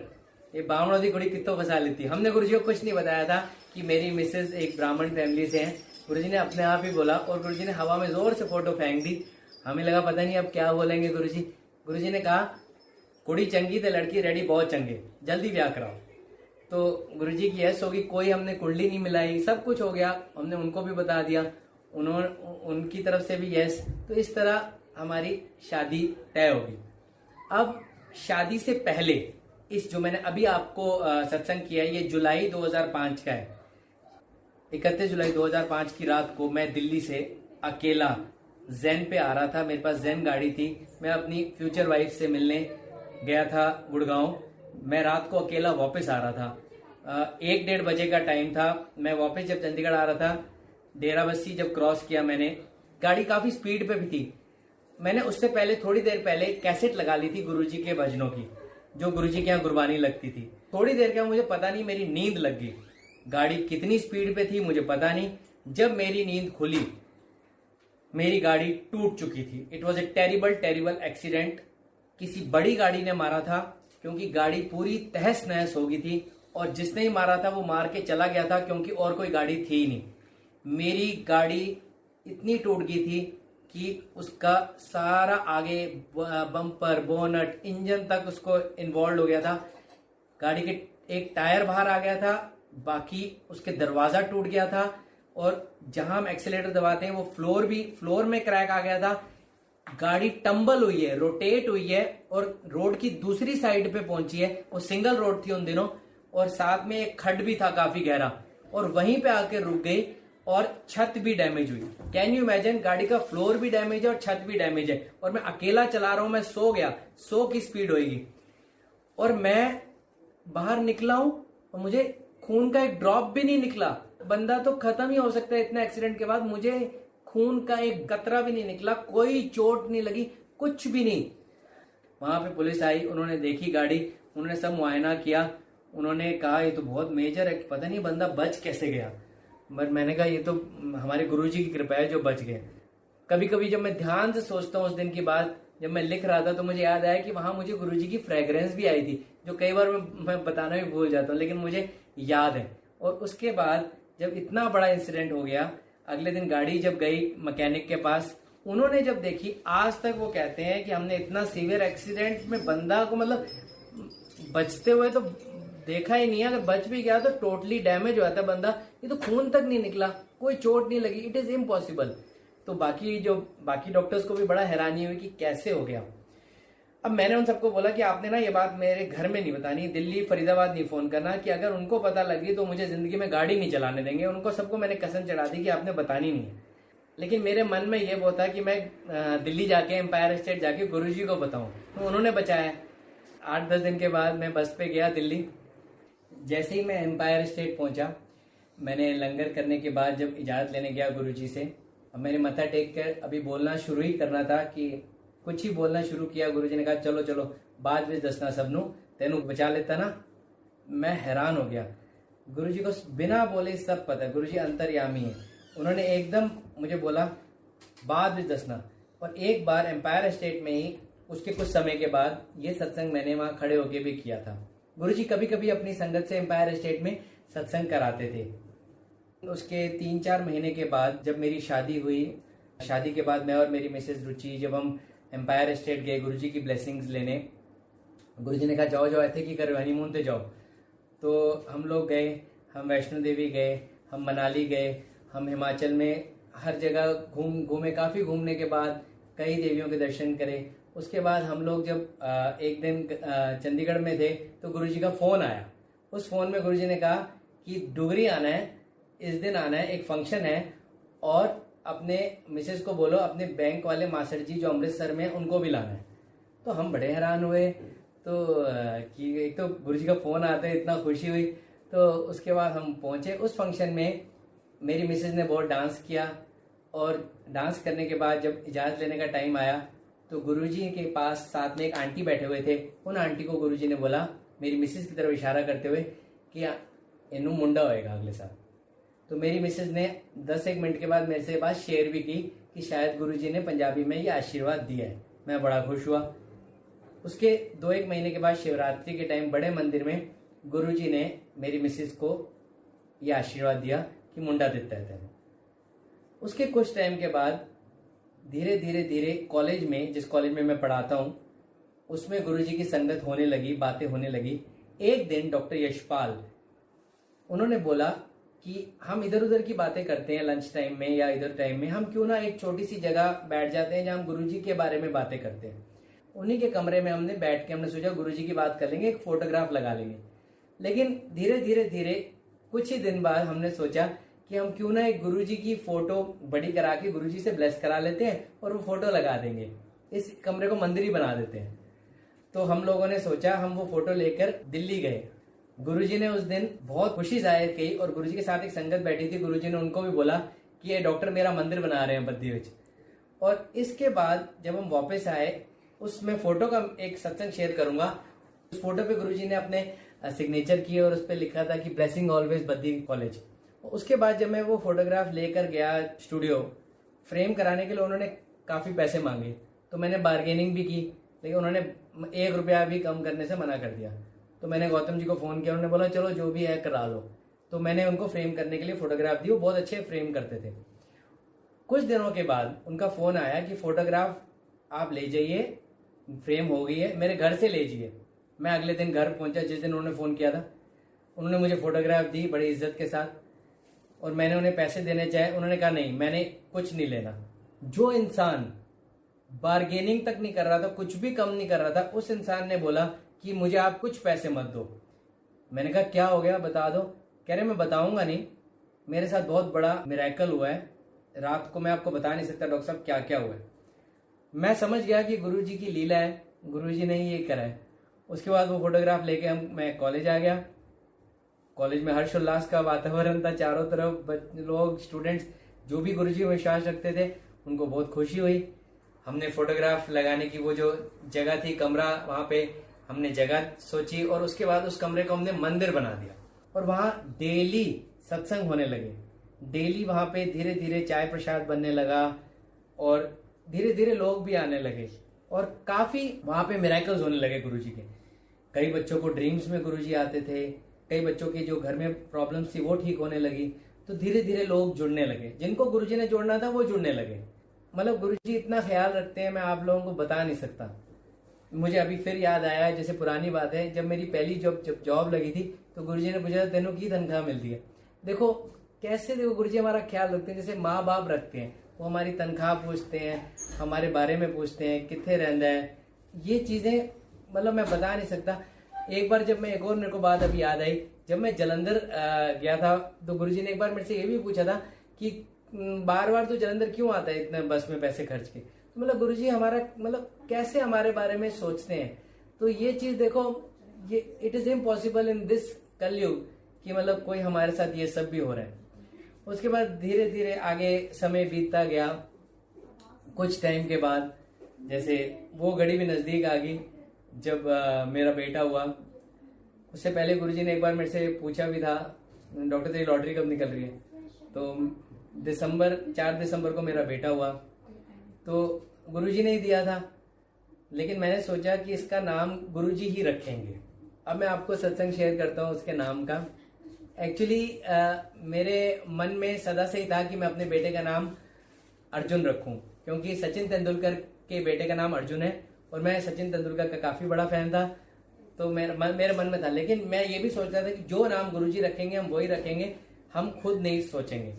ये ब्राह्मणों की कुड़ी कितो फंसा लेती। हमने गुरुजी को कुछ नहीं बताया था कि मेरी मिसेज एक ब्राह्मण फैमिली से हैं। गुरुजी ने अपने आप ही बोला और गुरुजी ने हवा में जोर से फोटो फेंक दी। हमें लगा पता नहीं अब क्या बोलेंगे गुरुजी। गुरुजी ने कहा कुड़ी चंगी तो लड़की रेडी बहुत चंगे, जल्दी ब्याह कराओ। तो गुरुजी की यस होगी, कोई हमने कुंडली नहीं मिलाई, सब कुछ हो गया। हमने उनको भी बता दिया, उनकी तरफ से भी यस। तो इस तरह हमारी शादी तय होगी। अब शादी से पहले इस जो मैंने अभी आपको सत्संग किया ये जुलाई 2005 का है। 31 जुलाई 2005 की रात को मैं दिल्ली से अकेला जैन पे आ रहा था। मेरे पास जैन गाड़ी थी। मैं अपनी फ्यूचर वाइफ से मिलने गया था गुड़गांव। मैं रात को अकेला वापस आ रहा था। 1-1:30 बजे का टाइम था। मैं वापस जब चंडीगढ़ आ रहा था, डेराबस्सी जब क्रॉस किया मैंने, गाड़ी काफी स्पीड पे भी थी। मैंने उससे पहले थोड़ी देर पहले कैसेट लगा ली थी गुरुजी के भजनों की, जो गुरुजी के यहाँ गुरबानी लगती थी। थोड़ी देर के मुझे पता नहीं मेरी नींद लग गई। गाड़ी कितनी स्पीड पे थी मुझे पता नहीं। जब मेरी नींद खुली मेरी गाड़ी टूट चुकी थी। It was a terrible accident. किसी बड़ी गाड़ी ने मारा था, क्योंकि गाड़ी पूरी तहस नहस हो गई थी और जिसने ही मारा था वो मार के चला गया था, क्योंकि और कोई गाड़ी थी ही नहीं। मेरी गाड़ी इतनी टूट गई थी कि उसका सारा आगे बम्पर, बोनट, इंजन तक उसको इन्वॉल्व हो गया था। गाड़ी के एक टायर बाहर आ गया था, बाकी उसके दरवाजा टूट गया था और जहां हम एक्सीलेटर दबाते हैं वो फ्लोर में क्रैक आ गया था। गाड़ी टंबल हुई है, रोटेट हुई है और रोड की दूसरी साइड पे पहुंची है। वो सिंगल रोड थी उन दिनों और साथ में एक खड्ड भी था काफी गहरा, और वहीं पे आके रुक गई और छत भी डैमेज हुई। कैन यू इमेजिन, गाड़ी का फ्लोर भी डैमेज है और छत भी डैमेज है और मैं अकेला चला रहा हूं। मैं सो गया, 100 की स्पीड होगी और मैं बाहर निकला हूं और मुझे खून का एक ड्रॉप भी नहीं निकला। बंदा तो खत्म ही हो सकता है इतना एक्सीडेंट के बाद। मुझे खून का एक कतरा भी नहीं निकला, कोई चोट नहीं लगी, कुछ भी नहीं। वहां पे पुलिस आई, उन्होंने देखी गाड़ी, उन्होंने सब मुआयना किया, उन्होंने कहा ये तो बहुत मेजर है, पता नहीं बंदा बच कैसे गया। बट मैंने कहा ये तो हमारे गुरुजी की कृपा है जो बच गए। कभी कभी जब मैं ध्यान से सोचता हूँ उस दिन की बात, जब मैं लिख रहा था तो मुझे याद आया कि वहां मुझे गुरुजी की फ्रेग्रेंस भी आई थी, जो कई बार मैं बताना भी भूल जाता हूँ, लेकिन मुझे याद है। और उसके बाद जब इतना बड़ा इंसिडेंट हो गया, अगले दिन गाड़ी जब गई मैकेनिक के पास, उन्होंने जब देखी, आज तक वो कहते हैं कि हमने इतना सीवियर एक्सीडेंट में बंदा को मतलब बचते हुए तो देखा ही नहीं है। अगर बच भी गया तो टोटली डैमेज हुआ था बंदा, ये तो खून तक नहीं निकला, कोई चोट नहीं लगी, इट इज इम्पॉसिबल। तो बाकी डॉक्टर्स को भी बड़ा हैरानी हुई कि कैसे हो गया। अब मैंने उन सबको बोला कि आपने ना ये बात मेरे घर में नहीं बतानी, दिल्ली फरीदाबाद नहीं फोन करना, कि अगर उनको पता लगी तो मुझे जिंदगी में गाड़ी नहीं चलाने देंगे। उनको सबको मैंने कसम चढ़ा दी कि आपने बतानी नहीं है। लेकिन मेरे मन में ये वो था कि मैं दिल्ली जाके एम्पायर स्टेट जाके गुरुजी को बताऊं, तो उन्होंने बचाया। 8-10 दिन के बाद मैं बस पे गया दिल्ली। जैसे ही मैं एम्पायर स्टेट पहुंचा, मैंने लंगर करने के बाद जब इजाजत लेने गया गुरुजी से, अब मैंने मत्था टेक कर अभी बोलना शुरू ही करना था कि कुछ ही बोलना शुरू किया, गुरुजी ने कहा चलो चलो बाद में दसना सबनू, तेनू बचा लेता ना। मैं हैरान हो गया, गुरुजी को बिना बोले सब पता है, गुरुजी अंतर्यामी है। उन्होंने एकदम मुझे बोला बाद में दसना। और एक बार एम्पायर स्टेट में ही उसके कुछ समय के बाद ये सत्संग मैंने वहां खड़े होके भी किया था। गुरुजी कभी कभी अपनी संगत से एम्पायर स्टेट में सत्संग कराते थे। उसके 3-4 महीने के बाद जब मेरी शादी हुई, शादी के बाद मैं और मेरी मिसेज रुचि जब हम एम्पायर स्टेट गए गुरुजी की ब्लेसिंग्स लेने, गुरुजी ने कहा जाओ जाओ ऐसे की करो, हनीमून पे जाओ। तो हम लोग गए, हम वैष्णो देवी गए, हम मनाली गए, हम हिमाचल में हर जगह घूमे। काफी घूमने के बाद कई देवियों के दर्शन करे। उसके बाद हम लोग जब एक दिन चंडीगढ़ में थे तो गुरुजी का फोन आया। उस फोन में गुरुजी ने कहा कि डुगरी आना है, इस दिन आना है, एक फंक्शन है, और अपने मिसेस को बोलो अपने बैंक वाले मास्टर जी जो अमृतसर में उनको भी लाना है। तो हम बड़े हैरान हुए, तो कि एक तो गुरुजी का फोन आता है, इतना खुशी हुई। तो उसके बाद हम पहुंचे उस फंक्शन में। मेरी मिसेज ने बहुत डांस किया, और डांस करने के बाद जब इजाजत लेने का टाइम आया तो गुरुजी के पास साथ में एक आंटी बैठे हुए थे। उन आंटी को गुरुजी ने बोला मेरी मिसेज की तरफ इशारा करते हुए कि इनू मुंडा होएगा अगले साल। तो मेरी मिसेज ने 10-1 मिनट के बाद मेरे से बात शेयर भी की कि शायद गुरुजी ने पंजाबी में ये आशीर्वाद दिया है। मैं बड़ा खुश हुआ। उसके 2-1 महीने के बाद शिवरात्रि के टाइम बड़े मंदिर में गुरुजी ने मेरी मिसेज को ये आशीर्वाद दिया कि मुंडा देता है तेरे। उसके कुछ टाइम के बाद धीरे धीरे कॉलेज में, जिस कॉलेज में मैं पढ़ाता हूँ, उसमें गुरुजी की संगत होने लगी, बातें होने लगी। एक दिन डॉक्टर यशपाल उन्होंने बोला कि हम इधर उधर की बातें करते हैं लंच टाइम में या इधर टाइम में, हम क्यों ना एक छोटी सी जगह बैठ जाते हैं जहां हम गुरुजी के बारे में बातें करते हैं। उन्हीं के कमरे में हमने बैठ के हमने सोचा गुरुजी की बात कर लेंगे, एक फोटोग्राफ लगा लेंगे। लेकिन धीरे धीरे कुछ ही दिन बाद हमने सोचा कि हम क्यों ना एक गुरुजी की फोटो बड़ी करा के गुरुजी से ब्लेस करा लेते हैं और वो फोटो लगा देंगे, इस कमरे को मंदिर ही बना देते हैं। तो हम लोगों ने सोचा, हम वो फोटो लेकर दिल्ली गए। गुरुजी ने उस दिन बहुत खुशी जाहिर की और गुरुजी के साथ एक संगत बैठी थी, गुरुजी ने उनको भी बोला कि ये डॉक्टर मेरा मंदिर बना रहे हैं बद्दी विच। और इसके बाद जब हम वापस आए, उसमें फोटो का एक सत्संग शेयर करूंगा। उस फोटो पे गुरुजी ने अपने सिग्नेचर किए और उस पर लिखा था कि ब्लेसिंग ऑलवेज बद्दी कॉलेज। उसके बाद जब मैं वो फोटोग्राफ लेकर गया स्टूडियो फ्रेम कराने के लिए, उन्होंने काफी पैसे मांगे। तो मैंने बार्गेनिंग भी की, लेकिन उन्होंने 1 रुपया भी कम करने से मना कर दिया। तो मैंने गौतम जी को फोन किया, उन्होंने बोला चलो जो भी है करा लो। तो मैंने उनको फ्रेम करने के लिए फोटोग्राफ दी। वो बहुत अच्छे फ्रेम करते थे। कुछ दिनों के बाद उनका फोन आया कि फोटोग्राफ आप ले जाइए, फ्रेम हो गई है, मेरे घर से ले जाइए। मैं अगले दिन घर पहुंचा जिस दिन उन्होंने फोन किया था। उन्होंने मुझे फोटोग्राफ दी बड़ी इज्जत के साथ, और मैंने उन्हें पैसे देने चाहे, उन्होंने कहा नहीं, मैंने कुछ नहीं लेना। जो इंसान बार्गेनिंग तक नहीं कर रहा था, कुछ भी कम नहीं कर रहा था, उस इंसान ने बोला कि मुझे आप कुछ पैसे मत दो। मैंने कहा क्या हो गया, बता दो। कह रहे मैं बताऊंगा नहीं, मेरे साथ बहुत बड़ा मिरेकल हुआ है, रात को मैं आपको बता नहीं सकता डॉक्टर साहब क्या क्या हुआ है। मैं समझ गया कि गुरुजी की लीला है, गुरुजी ने ये करा है। उसके बाद वो फोटोग्राफ लेके मैं कॉलेज आ गया। कॉलेज में हर्षोल्लास का वातावरण था, चारों तरफ लोग, स्टूडेंट्स जो भी गुरुजी में विश्वास रखते थे उनको बहुत खुशी हुई। हमने फोटोग्राफ लगाने की वो जो जगह थी, कमरा, वहां पे हमने जगह सोची और उसके बाद उस कमरे को हमने मंदिर बना दिया और वहां डेली सत्संग होने लगे। डेली वहां पे धीरे धीरे चाय प्रसाद बनने लगा और धीरे धीरे लोग भी आने लगे और काफी वहां पे मिरेकल्स होने लगे गुरुजी के। कई बच्चों को ड्रीम्स में गुरुजी आते थे, कई बच्चों की जो घर में प्रॉब्लम्स थी वो ठीक होने लगी। तो धीरे धीरे लोग जुड़ने लगे, जिनको गुरुजी ने जोड़ना था वो जुड़ने लगे। मतलब गुरुजी इतना ख्याल रखते हैं, मैं आप लोगों को बता नहीं सकता। मुझे अभी फिर याद आया, जैसे पुरानी बात है, जब मेरी पहली जॉब लगी थी तो गुरुजी ने पूछा तेनों की तनख्वाह मिलती है। देखो कैसे, देखो गुरुजी हमारा ख्याल रखते हैं जैसे माँ बाप रखते हैं। वो हमारी तनख्वाह पूछते हैं, हमारे बारे में पूछते हैं, कितने रहता है, ये चीजें मतलब मैं बता नहीं सकता। एक बार जब मैं, एक और मेरे को बात अभी याद आई, जब मैं जलंधर गया था तो गुरुजी ने एक बार मेरे से ये भी पूछा था कि बार बार तो जलंधर क्यों आता है इतने बस में पैसे खर्च के। तो मतलब गुरुजी हमारा मतलब कैसे हमारे बारे में सोचते हैं। तो ये चीज देखो, ये it is impossible in this कलयुग कि मतलब कोई हमारे साथ ये सब भी हो रहा है। उसके बाद धीरे धीरे आगे समय बीतता गया। कुछ टाइम के बाद जैसे वो घड़ी भी नजदीक आ गई जब मेरा बेटा हुआ। उससे पहले गुरुजी ने एक बार मेरे से पूछा भी था, डॉक्टर तेरी लॉटरी कब निकल रही है। तो 4 दिसंबर को मेरा बेटा हुआ तो गुरुजी ने ही दिया था, लेकिन मैंने सोचा कि इसका नाम गुरुजी ही रखेंगे। अब मैं आपको सत्संग शेयर करता हूँ उसके नाम का। एक्चुअली मेरे मन में सदा से ही था कि मैं अपने बेटे का नाम अर्जुन रखूं, क्योंकि सचिन तेंदुलकर के बेटे का नाम अर्जुन है और मैं सचिन तेंदुलकर का काफी बड़ा फैन था। तो मेरे मन में था, लेकिन मैं ये भी सोच रहा था कि जो नाम गुरुजी रखेंगे हम वही रखेंगे, हम खुद नहीं सोचेंगे।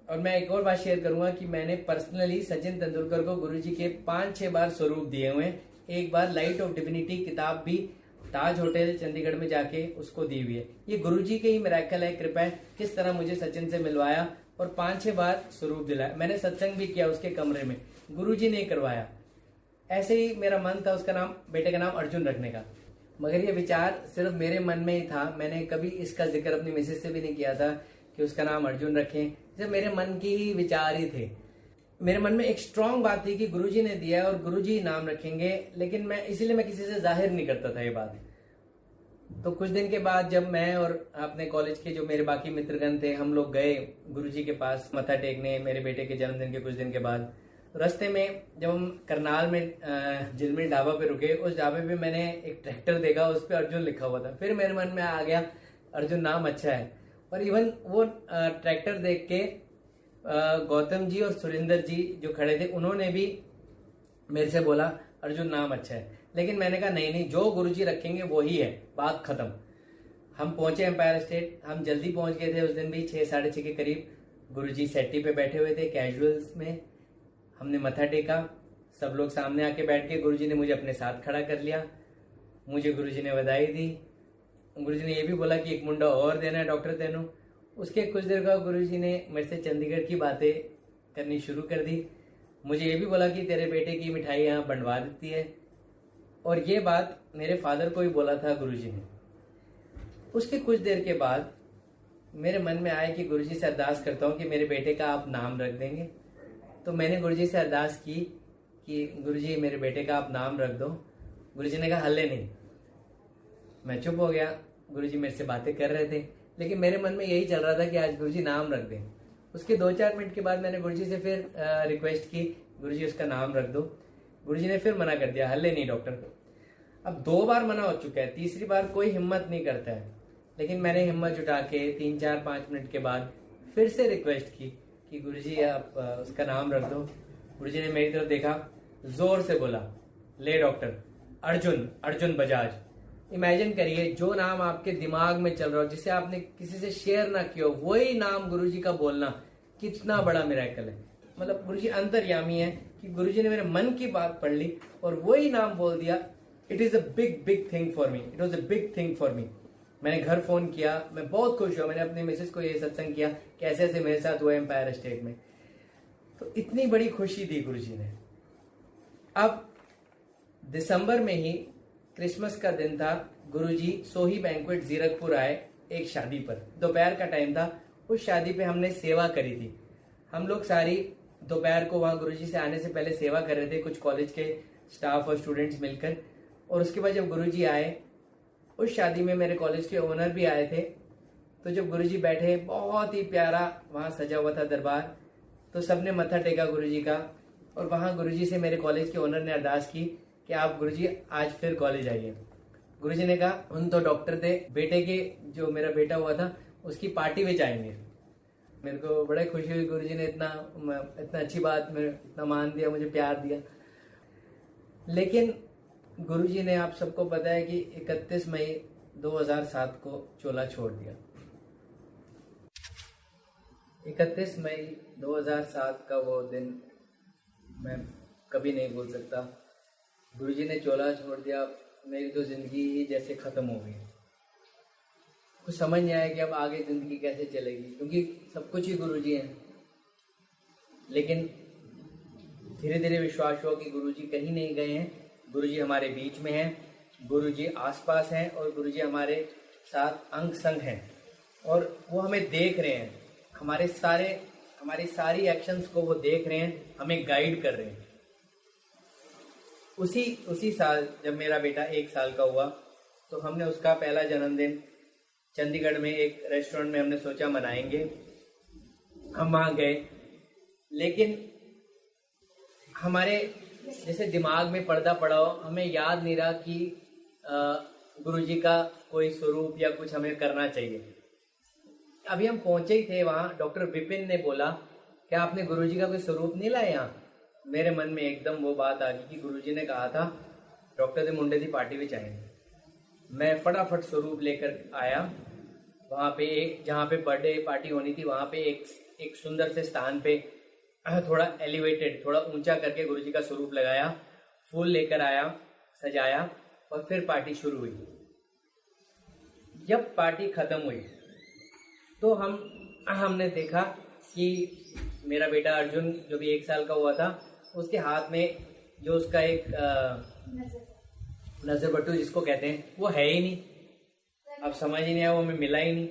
और मैं एक और बात शेयर करूंगा कि मैंने पर्सनली सचिन तेंदुलकर को गुरुजी के 5-6 बार स्वरूप दिए हुए हैं। एक बार लाइट ऑफ डिविनिटी किताब भी ताज होटल चंडीगढ़ में जाके उसको दी हुई है। ये गुरुजी के ही मिरेकल है, कृपा है, किस तरह मुझे सचिन से मिलवाया और 5-6 बार स्वरूप दिलाया। मैंने सत्संग भी किया उसके कमरे में, गुरुजी ने करवाया। ऐसे ही मेरा मन था उसका नाम, बेटे का नाम अर्जुन रखने का, मगर ये विचार सिर्फ मेरे मन में ही था। मैंने कभी इसका जिक्र अपनी मिसेज से भी नहीं किया था कि उसका नाम अर्जुन रखें। जब मेरे मन की ही विचार ही थे, मेरे मन में एक स्ट्रांग बात थी कि गुरुजी ने दिया है और गुरुजी नाम रखेंगे, लेकिन मैं इसीलिए मैं किसी से जाहिर नहीं करता था ये बात। तो कुछ दिन के बाद जब मैं और अपने कॉलेज के जो मेरे बाकी मित्रगण थे, हम लोग गए गुरुजी के पास मत्था टेकने मेरे बेटे के जन्मदिन के कुछ दिन के बाद। रास्ते में जब हम करनाल में झिलमिल ढाबा पे रुके, उस ढाबे पे मैंने एक ट्रैक्टर देखा, उस पर अर्जुन लिखा हुआ था। फिर मेरे मन में आ गया अर्जुन नाम अच्छा है। और इवन वो ट्रैक्टर देख के गौतम जी और सुरेंद्र जी जो खड़े थे उन्होंने भी मेरे से बोला अर्जुन नाम अच्छा है। लेकिन मैंने कहा नहीं नहीं, जो गुरुजी रखेंगे वो ही है, बात खत्म। हम पहुंचे एम्पायर स्टेट, हम जल्दी पहुंच गए थे उस दिन भी 6-6:30 के करीब। गुरुजी सेटी पे बैठे हुए थे कैजुअल्स में, हमने मत्था टेका, सब लोग सामने आके बैठ गए। गुरुजी ने मुझे अपने साथ खड़ा कर लिया, मुझे गुरुजी ने बधाई दी। गुरुजी ने ये भी बोला कि एक मुंडा और देना है डॉक्टर तेनू। उसके कुछ देर बाद गुरुजी ने मेरे से चंडीगढ़ की बातें करनी शुरू कर दी। मुझे ये भी बोला कि तेरे बेटे की मिठाई यहाँ बंटवा देती है, और ये बात मेरे फादर को ही बोला था गुरुजी ने। उसके कुछ देर के बाद मेरे मन में आया कि गुरुजी से अरदास करता हूँ कि मेरे बेटे का आप नाम रख देंगे। तो मैंने गुरुजी से अरदास की कि गुरुजी मेरे बेटे का आप नाम रख दो। गुरुजी ने कहा हल्ले नहीं। मैं चुप हो गया। गुरुजी मेरे से बातें कर रहे थे, लेकिन मेरे मन में यही चल रहा था कि आज गुरुजी नाम रख दें। उसके 2-4 मिनट के बाद मैंने गुरुजी से फिर रिक्वेस्ट की, गुरुजी उसका नाम रख दो। गुरुजी ने फिर मना कर दिया, हल्ले नहीं डॉक्टर। अब 2 बार मना हो चुका है, तीसरी बार कोई हिम्मत नहीं करता है। लेकिन मैंने हिम्मत जुटा के 3-4-5 मिनट के बाद फिर से रिक्वेस्ट की कि गुरुजी आप उसका नाम रख दो। गुरुजी ने मेरी तरफ देखा, जोर से बोला, ले डॉक्टर, अर्जुन बजाज। इमेजिन करिए, जो नाम आपके दिमाग में चल रहा हो, जिसे आपने किसी से शेयर ना किया हो, वही नाम गुरुजी का बोलना कितना बड़ा मिरेकल है। मतलब गुरुजी अंतर्यामी है कि गुरुजी ने मेरे मन की बात पढ़ ली और वही नाम बोल दिया। It is a big thing for me, it was a big thing for me. मैंने घर फोन किया, मैं बहुत खुश हुआ। मैंने अपनी मिसेस को ये सत्संग किया कैसे ऐसे मेरे साथ हुआ एम्पायर स्टेट में। तो इतनी बड़ी खुशी दी गुरुजी ने। अब दिसंबर में ही क्रिसमस का दिन था, गुरुजी सोही बैंक्वेट जीरकपुर आए एक शादी पर। दोपहर का टाइम था, उस शादी पे हमने सेवा करी थी। हम लोग सारी दोपहर को वहाँ गुरुजी से आने से पहले सेवा कर रहे थे, कुछ कॉलेज के स्टाफ और स्टूडेंट्स मिलकर। और उसके बाद जब गुरुजी आए, उस शादी में मेरे कॉलेज के ओनर भी आए थे। तो जब गुरुजी बैठे, बहुत ही प्यारा वहाँ सजा हुआ था दरबार, तो सबने मत्था टेका गुरुजी का। और वहाँ गुरुजी से मेरे कॉलेज के ओनर ने अरदास की कि आप गुरुजी आज फिर कॉलेज आइए। गुरुजी ने कहा उन तो डॉक्टर थे, बेटे के जो मेरा बेटा हुआ था उसकी पार्टी में जाएंगे। मेरे को बड़ा खुशी हुई, गुरुजी ने इतना अच्छी बात में इतना मान दिया, मुझे प्यार दिया। लेकिन गुरुजी ने, आप सबको पता है कि 31 मई 2007 को चोला छोड़ दिया। 31 मई 2007 का वो दिन मैं कभी नहीं भूल सकता। गुरुजी ने चोला छोड़ दिया, मेरी तो जिंदगी ही जैसे खत्म हो गई। कुछ समझ नहीं आया कि अब आगे जिंदगी कैसे चलेगी, क्योंकि सब कुछ ही गुरुजी हैं। लेकिन धीरे धीरे विश्वास हुआ कि गुरुजी कहीं नहीं गए हैं, गुरुजी हमारे बीच में हैं, गुरुजी आसपास हैं और गुरुजी हमारे साथ अंग संग हैं और वो हमें देख रहे हैं। हमारी सारी एक्शंस को वो देख रहे हैं, हमें गाइड कर रहे हैं। उसी साल जब मेरा बेटा 1 साल का हुआ, तो हमने उसका पहला जन्मदिन चंडीगढ़ में एक रेस्टोरेंट में हमने सोचा मनाएंगे। हम वहाँ गए, लेकिन हमारे जैसे दिमाग में पर्दा पड़ा हो, हमें याद नहीं रहा कि गुरुजी का कोई स्वरूप या कुछ हमें करना चाहिए। अभी हम पहुंचे ही थे वहाँ, डॉक्टर विपिन ने बोला क्या आपने गुरुजी का कोई स्वरूप नहीं लाया यहाँ? मेरे मन में एकदम वो बात आ गई कि गुरुजी ने कहा था डॉक्टर दे मुंडे दी पार्टी में जाएंगे। मैं फटाफट स्वरूप लेकर आया। वहाँ पे जहाँ पे बर्थडे पार्टी होनी थी, वहाँ पे एक सुंदर से स्थान पे थोड़ा एलिवेटेड, थोड़ा ऊंचा करके गुरुजी का स्वरूप लगाया, फूल लेकर आया, सजाया और फिर पार्टी शुरू हुई। जब पार्टी खत्म हुई तो हमने देखा कि मेरा बेटा अर्जुन जो भी 1 साल का हुआ था, उसके हाथ में जो उसका एक नजर बट्टू जिसको कहते हैं, वो है ही नहीं। अब समझ ही नहीं आया, वो हमें मिला ही नहीं।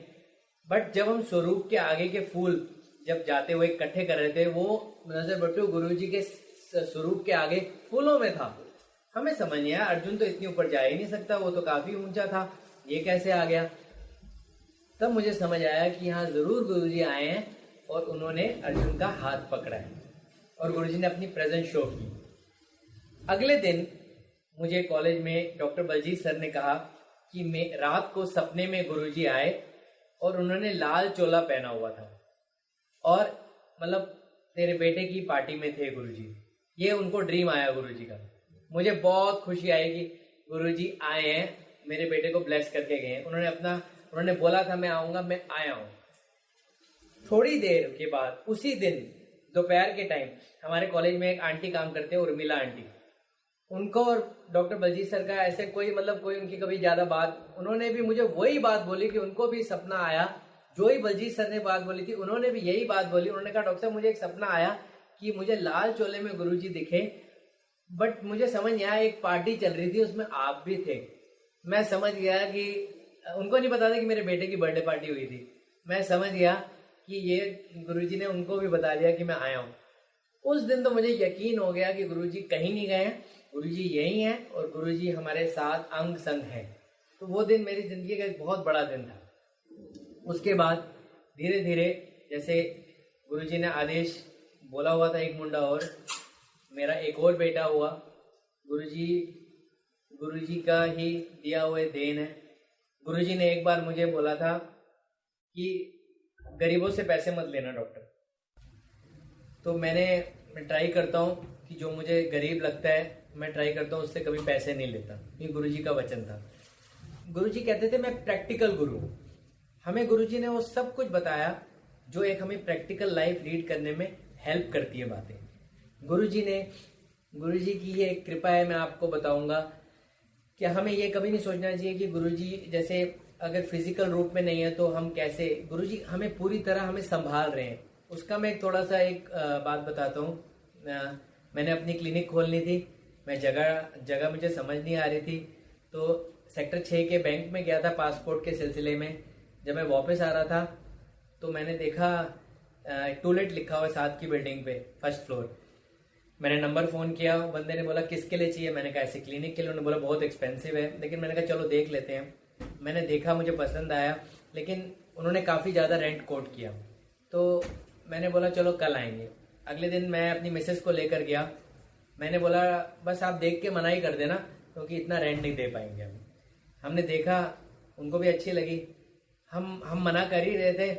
बट जब हम स्वरूप के आगे के फूल जब जाते हुए इकट्ठे कर रहे थे, वो नजर बट्टू गुरुजी के स्वरूप के आगे फूलों में था। हमें समझ नहीं आया, अर्जुन तो इतनी ऊपर जा ही नहीं सकता, वो तो काफी ऊंचा था, ये कैसे आ गया? तब मुझे समझ आया कि यहाँ जरूर गुरुजी आए हैं और उन्होंने अर्जुन का हाथ पकड़ा है और गुरुजी ने अपनी प्रेजेंस शो की। अगले दिन मुझे कॉलेज में डॉक्टर बलजीत सर ने कहा कि मैं रात को सपने में गुरुजी आए और उन्होंने लाल चोला पहना हुआ था और मतलब तेरे बेटे की पार्टी में थे गुरुजी। ये उनको ड्रीम आया गुरुजी का। मुझे बहुत खुशी आई कि गुरुजी आए हैं, मेरे बेटे को ब्लेस करके गए। उन्होंने बोला था मैं आऊंगा, मैं आया हूँ। थोड़ी देर के बाद उसी दिन दोपहर के टाइम हमारे कॉलेज में एक आंटी काम करते हैं, उर्मिला आंटी। उनको और डॉक्टर बलजीत सर का ऐसे कोई उनकी कभी ज्यादा बात, उन्होंने भी मुझे वही बात बोली कि उनको भी सपना आया, जो ही बलजीत सर ने बात बोली थी उन्होंने भी यही बात बोली। उन्होंने कहा डॉक्टर साहब मुझे एक सपना आया कि मुझे लाल चोले में गुरुजी दिखे, बट मुझे समझ नहीं आया, एक पार्टी चल रही थी उसमें आप भी थे। मैं समझ गया कि उनको नहीं पता था कि मेरे बेटे की बर्थडे पार्टी हुई थी। मैं समझ गया कि ये गुरुजी ने उनको भी बता दिया कि मैं आया हूँ। उस दिन तो मुझे यकीन हो गया कि गुरुजी कहीं नहीं गए हैं, गुरुजी यही हैं और गुरुजी हमारे साथ अंग संग हैं। तो वो दिन मेरी जिंदगी का एक बहुत बड़ा दिन था। उसके बाद धीरे धीरे जैसे गुरुजी ने आदेश बोला हुआ था, एक मुंडा और मेरा एक और बेटा हुआ। गुरुजी का ही दिया हुआ देन है। गुरुजी ने एक बार मुझे बोला था कि गरीबों से पैसे मत लेना डॉक्टर। तो मैं ट्राई करता हूँ कि जो मुझे गरीब लगता है मैं ट्राई करता हूँ उससे कभी पैसे नहीं लेता। ये गुरुजी का वचन था। गुरुजी कहते थे मैं प्रैक्टिकल गुरु हूँ। हमें गुरुजी ने वो सब कुछ बताया जो एक हमें प्रैक्टिकल लाइफ लीड करने में हेल्प करती है बातें। गुरुजी की ये कृपा है, मैं आपको बताऊंगा कि हमें ये कभी नहीं सोचना चाहिए कि गुरुजी जैसे अगर फिजिकल रूप में नहीं है तो हम कैसे, गुरुजी हमें पूरी तरह हमें संभाल रहे हैं। उसका मैं थोड़ा सा एक बात बताता हूँ। मैंने अपनी क्लिनिक खोलनी थी, मैं जगह मुझे समझ नहीं आ रही थी, तो सेक्टर 6 के बैंक में गया था पासपोर्ट के सिलसिले में। जब मैं वापस आ रहा था तो मैंने देखा टूलेट लिखा हुआ है 7 की बिल्डिंग पे, फर्स्ट फ्लोर। मैंने नंबर फ़ोन किया, बंदे ने बोला किसके लिए चाहिए, मैंने कहा ऐसे क्लिनिक के लिए। उन्होंने बोला बहुत एक्सपेंसिव है, लेकिन मैंने कहा चलो देख लेते हैं। मैंने देखा, मुझे पसंद आया, लेकिन उन्होंने काफ़ी ज़्यादा रेंट कोट किया। तो मैंने बोला चलो कल आएंगे। अगले दिन मैं अपनी मिसेस को लेकर गया। मैंने बोला बस आप देख के मना ही कर देना, क्योंकि इतना रेंट नहीं दे पाएंगे हम। हमने देखा, उनको भी अच्छी लगी। हम मना कर ही रहे थे,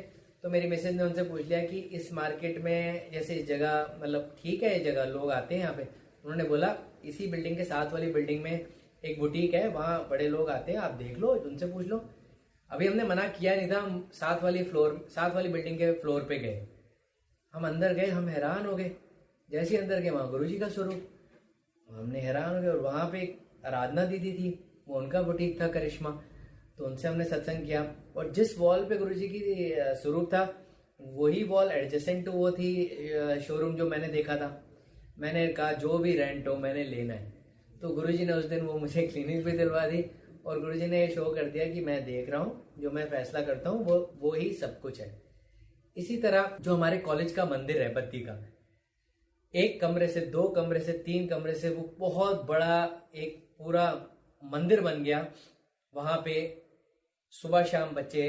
तो मेरी मिसेज ने उनसे पूछ लिया कि इस मार्केट में जैसे इस जगह मतलब ठीक है, ये जगह लोग आते हैं यहाँ पे। उन्होंने बोला इसी बिल्डिंग के साथ वाली बिल्डिंग में एक बुटीक है, वहाँ बड़े लोग आते हैं, आप देख लो, उनसे पूछ लो। अभी हमने मना किया नहीं था, हम साथ वाली बिल्डिंग के फ्लोर पे गए। हम अंदर गए, हम हैरान हो गए। जैसे ही अंदर गए वहाँ गुरुजी का स्वरूप, हमने हैरान हो गए। और वहाँ पे एक आराधना दीदी थी, वो उनका बुटीक था करिश्मा, तो उनसे हमने सत्संग किया। और जिस वॉल पे गुरुजी की स्वरूप था, वही वॉल एडजेसेंट टू वो थी शोरूम जो मैंने देखा था। मैंने कहा जो भी रेंट हो मैंने लेना है। तो गुरुजी ने उस दिन वो मुझे क्लिनिक भी दिलवा दी, और गुरुजी ने ये शो कर दिया कि मैं देख रहा हूँ, जो मैं फैसला करता हूँ वो ही सब कुछ है। इसी तरह जो हमारे कॉलेज का मंदिर है बद्दी का, 1 कमरे से 2 कमरे से 3 कमरे से वो बहुत बड़ा एक पूरा मंदिर बन गया। वहाँ पे सुबह शाम बच्चे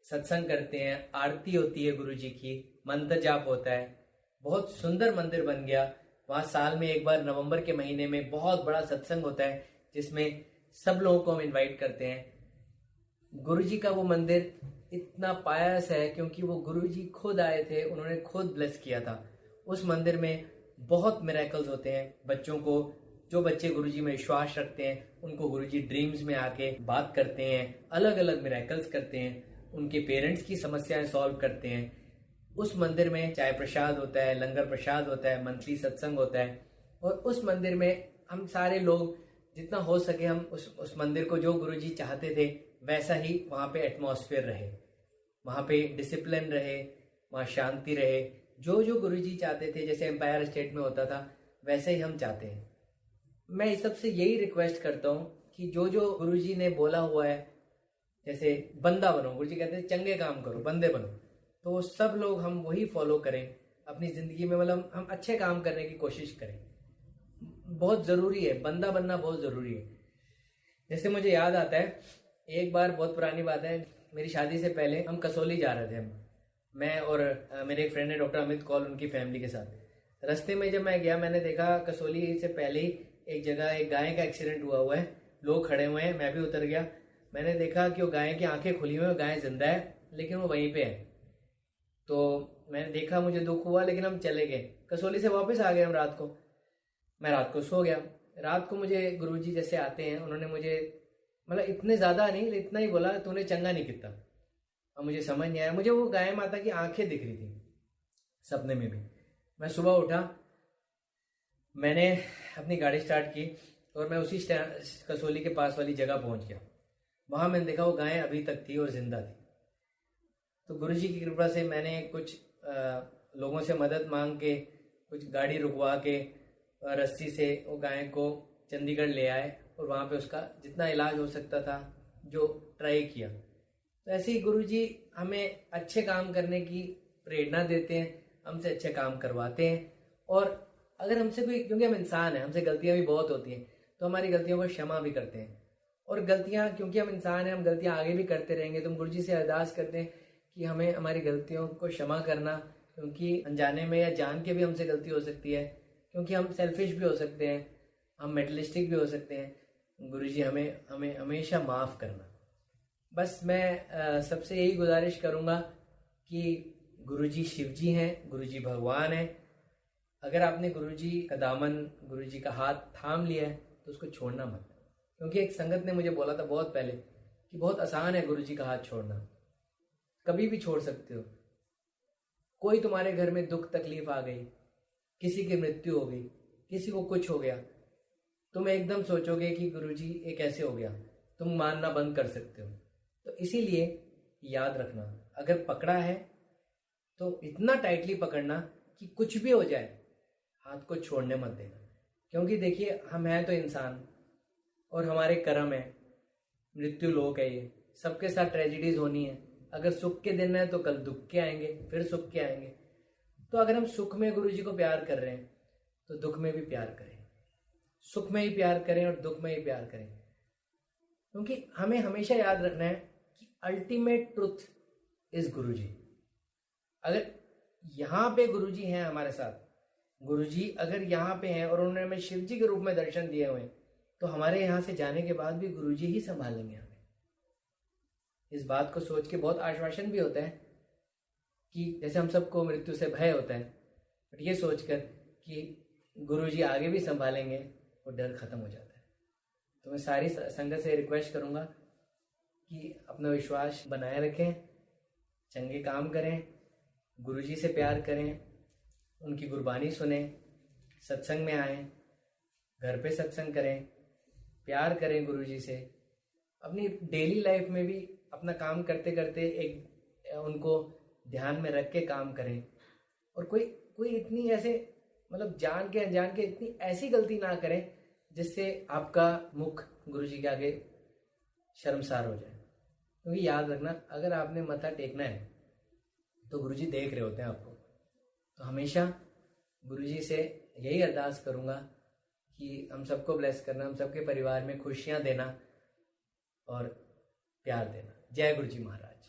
सत्संग करते हैं, आरती होती है गुरुजी की, मंत्र जाप होता है। बहुत सुंदर मंदिर बन गया। वहाँ साल में एक बार नवंबर के महीने में बहुत बड़ा सत्संग होता है, जिसमें सब लोगों को हम इनवाइट करते हैं। गुरुजी का वो मंदिर इतना पायस है, क्योंकि वो गुरुजी खुद आए थे, उन्होंने खुद ब्लेस किया था। उस मंदिर में बहुत मिरेकल्स होते हैं। बच्चों को, जो बच्चे गुरुजी में विश्वास रखते हैं, उनको गुरुजी ड्रीम्स में आके बात करते हैं, अलग अलग मिरेकल्स करते हैं, उनके पेरेंट्स की समस्याएं सॉल्व करते हैं। उस मंदिर में चाय प्रसाद होता है, लंगर प्रसाद होता है, मंथली सत्संग होता है। और उस मंदिर में हम सारे लोग जितना हो सके हम उस मंदिर को, जो गुरुजी चाहते थे वैसा ही वहाँ पे एटमॉस्फेयर रहे, वहाँ पे डिसिप्लिन रहे, वहाँ शांति रहे। जो जो गुरुजी चाहते थे, जैसे एम्पायर स्टेट में होता था, वैसे ही हम चाहते हैं। मैं इस सबसे यही रिक्वेस्ट करता हूँ कि जो जो गुरुजी ने बोला हुआ है, जैसे बंदा बनो, गुरुजी कहते हैं चंगे काम करो, बंदे बनो, तो वो सब लोग हम वही फॉलो करें अपनी जिंदगी में। मतलब हम अच्छे काम करने की कोशिश करें, बहुत जरूरी है, बंदा बनना बहुत जरूरी है। जैसे मुझे याद आता है, एक बार, बहुत पुरानी बात है, मेरी शादी से पहले हम कसौली जा रहे थे, मैं और मेरे एक फ्रेंड है डॉक्टर अमित कौल, उनकी फैमिली के साथ। रास्ते में जब मैं गया, मैंने देखा कसौली से पहले ही एक जगह एक गाय का एक्सीडेंट हुआ है, लोग खड़े हुए हैं। मैं भी उतर गया। मैंने देखा कि वो गाय की आंखें खुली हुई हैं, गाय जिंदा है, लेकिन वो वहीं पे है। तो मैंने देखा, मुझे दुख हुआ, लेकिन हम चले गए। कसौली से वापस आ गए हम रात को। मैं रात को सो गया। रात को मुझे गुरुजी जैसे आते हैं, उन्होंने मुझे, मतलब इतने ज़्यादा नहीं, इतना ही बोला, तूने चंगा नहीं किया। अब मुझे समझ नहीं आया, मुझे वो गाय माता की आंखें दिख रही थी सपने में भी। मैं सुबह उठा, मैंने अपनी गाड़ी स्टार्ट की, और मैं उसी कसौली के पास वाली जगह पहुंच गया। वहाँ मैंने देखा वो गाय अभी तक थी और जिंदा थी। तो गुरुजी की कृपा से मैंने कुछ लोगों से मदद मांग के, कुछ गाड़ी रुकवा के, रस्सी से वो गाय को चंडीगढ़ ले आए, और वहाँ पे उसका जितना इलाज हो सकता था जो ट्राई किया। तो ऐसे ही गुरुजी हमें अच्छे काम करने की प्रेरणा देते हैं, हमसे अच्छे काम करवाते हैं। और अगर हमसे कोई, क्योंकि हम इंसान हैं, हमसे गलतियां भी बहुत होती हैं, तो हमारी गलतियों को क्षमा भी करते हैं। और गलतियां, क्योंकि हम इंसान हैं, हम गलतियां आगे भी करते रहेंगे। तो हम गुरुजी से अरदास करते हैं कि हमें हमारी गलतियों को क्षमा करना, क्योंकि अनजाने में या जान के भी हमसे गलती हो सकती है, क्योंकि हम सेल्फिश भी हो सकते हैं, हम मेटलिस्टिक भी हो सकते हैं। गुरुजी हमें हमेशा माफ़ करना। बस मैं सबसे यही गुजारिश करूँगा कि गुरुजी शिवजी हैं, गुरुजी भगवान हैं। अगर आपने गुरुजी का दामन, गुरुजी का हाथ थाम लिया है, तो उसको छोड़ना मत। क्योंकि एक संगत ने मुझे बोला था बहुत पहले कि बहुत आसान है गुरुजी का हाथ छोड़ना, कभी भी छोड़ सकते हो। कोई तुम्हारे घर में दुख तकलीफ आ गई, किसी की मृत्यु हो गई, किसी को कुछ हो गया, तुम एकदम सोचोगे कि गुरुजी ये कैसे हो गया, तुम मानना बंद कर सकते हो। तो इसीलिए याद रखना, अगर पकड़ा है तो इतना टाइटली पकड़ना कि कुछ भी हो जाए हाथ को छोड़ने मत देना। क्योंकि देखिए, हम हैं तो इंसान, और हमारे कर्म है, मृत्यु लोक है, ये सबके साथ ट्रेजिडीज होनी है। अगर सुख के दिन है तो कल दुख के आएंगे, फिर सुख के आएंगे। तो अगर हम सुख में गुरु जी को प्यार कर रहे हैं तो दुख में भी प्यार करें, सुख में ही प्यार करें और दुख में ही प्यार करें। क्योंकि हमें हमेशा याद रखना है कि अल्टीमेट ट्रुथ इज गुरु जी। अगर यहाँ पे गुरु जी हैं हमारे साथ, गुरु जी अगर यहाँ पे हैं और उन्होंने हमें शिव जी के रूप में दर्शन दिए हुए हैं, तो हमारे यहाँ से जाने के बाद भी गुरु जी ही संभालेंगे हमें। इस बात को सोच के बहुत आश्वासन भी होता है कि जैसे हम सबको मृत्यु से भय होता है, बट ये सोचकर कि गुरु जी आगे भी संभालेंगे, वो डर खत्म हो जाता है। तो मैं सारी संगत से रिक्वेस्ट करूँगा कि अपना विश्वास बनाए रखें, चंगे काम करें, गुरु जी से प्यार करें, उनकी गुरबानी सुने, सत्संग में आएँ, घर पे सत्संग करें, प्यार करें गुरु जी से। अपनी डेली लाइफ में भी अपना काम करते करते एक उनको ध्यान में रख के काम करें। और कोई इतनी ऐसे मतलब जान के अनजान के इतनी ऐसी गलती ना करें जिससे आपका मुख गुरु जी के आगे शर्मसार हो जाए। क्योंकि याद रखना, अगर आपने मत्था टेकना है तो गुरु जी देख रहे होते हैं आपको। तो हमेशा गुरु जी से यही अरदास करूँगा कि हम सबको ब्लेस करना, हम सबके परिवार में खुशियाँ देना और प्यार देना। जय गुरु जी महाराज।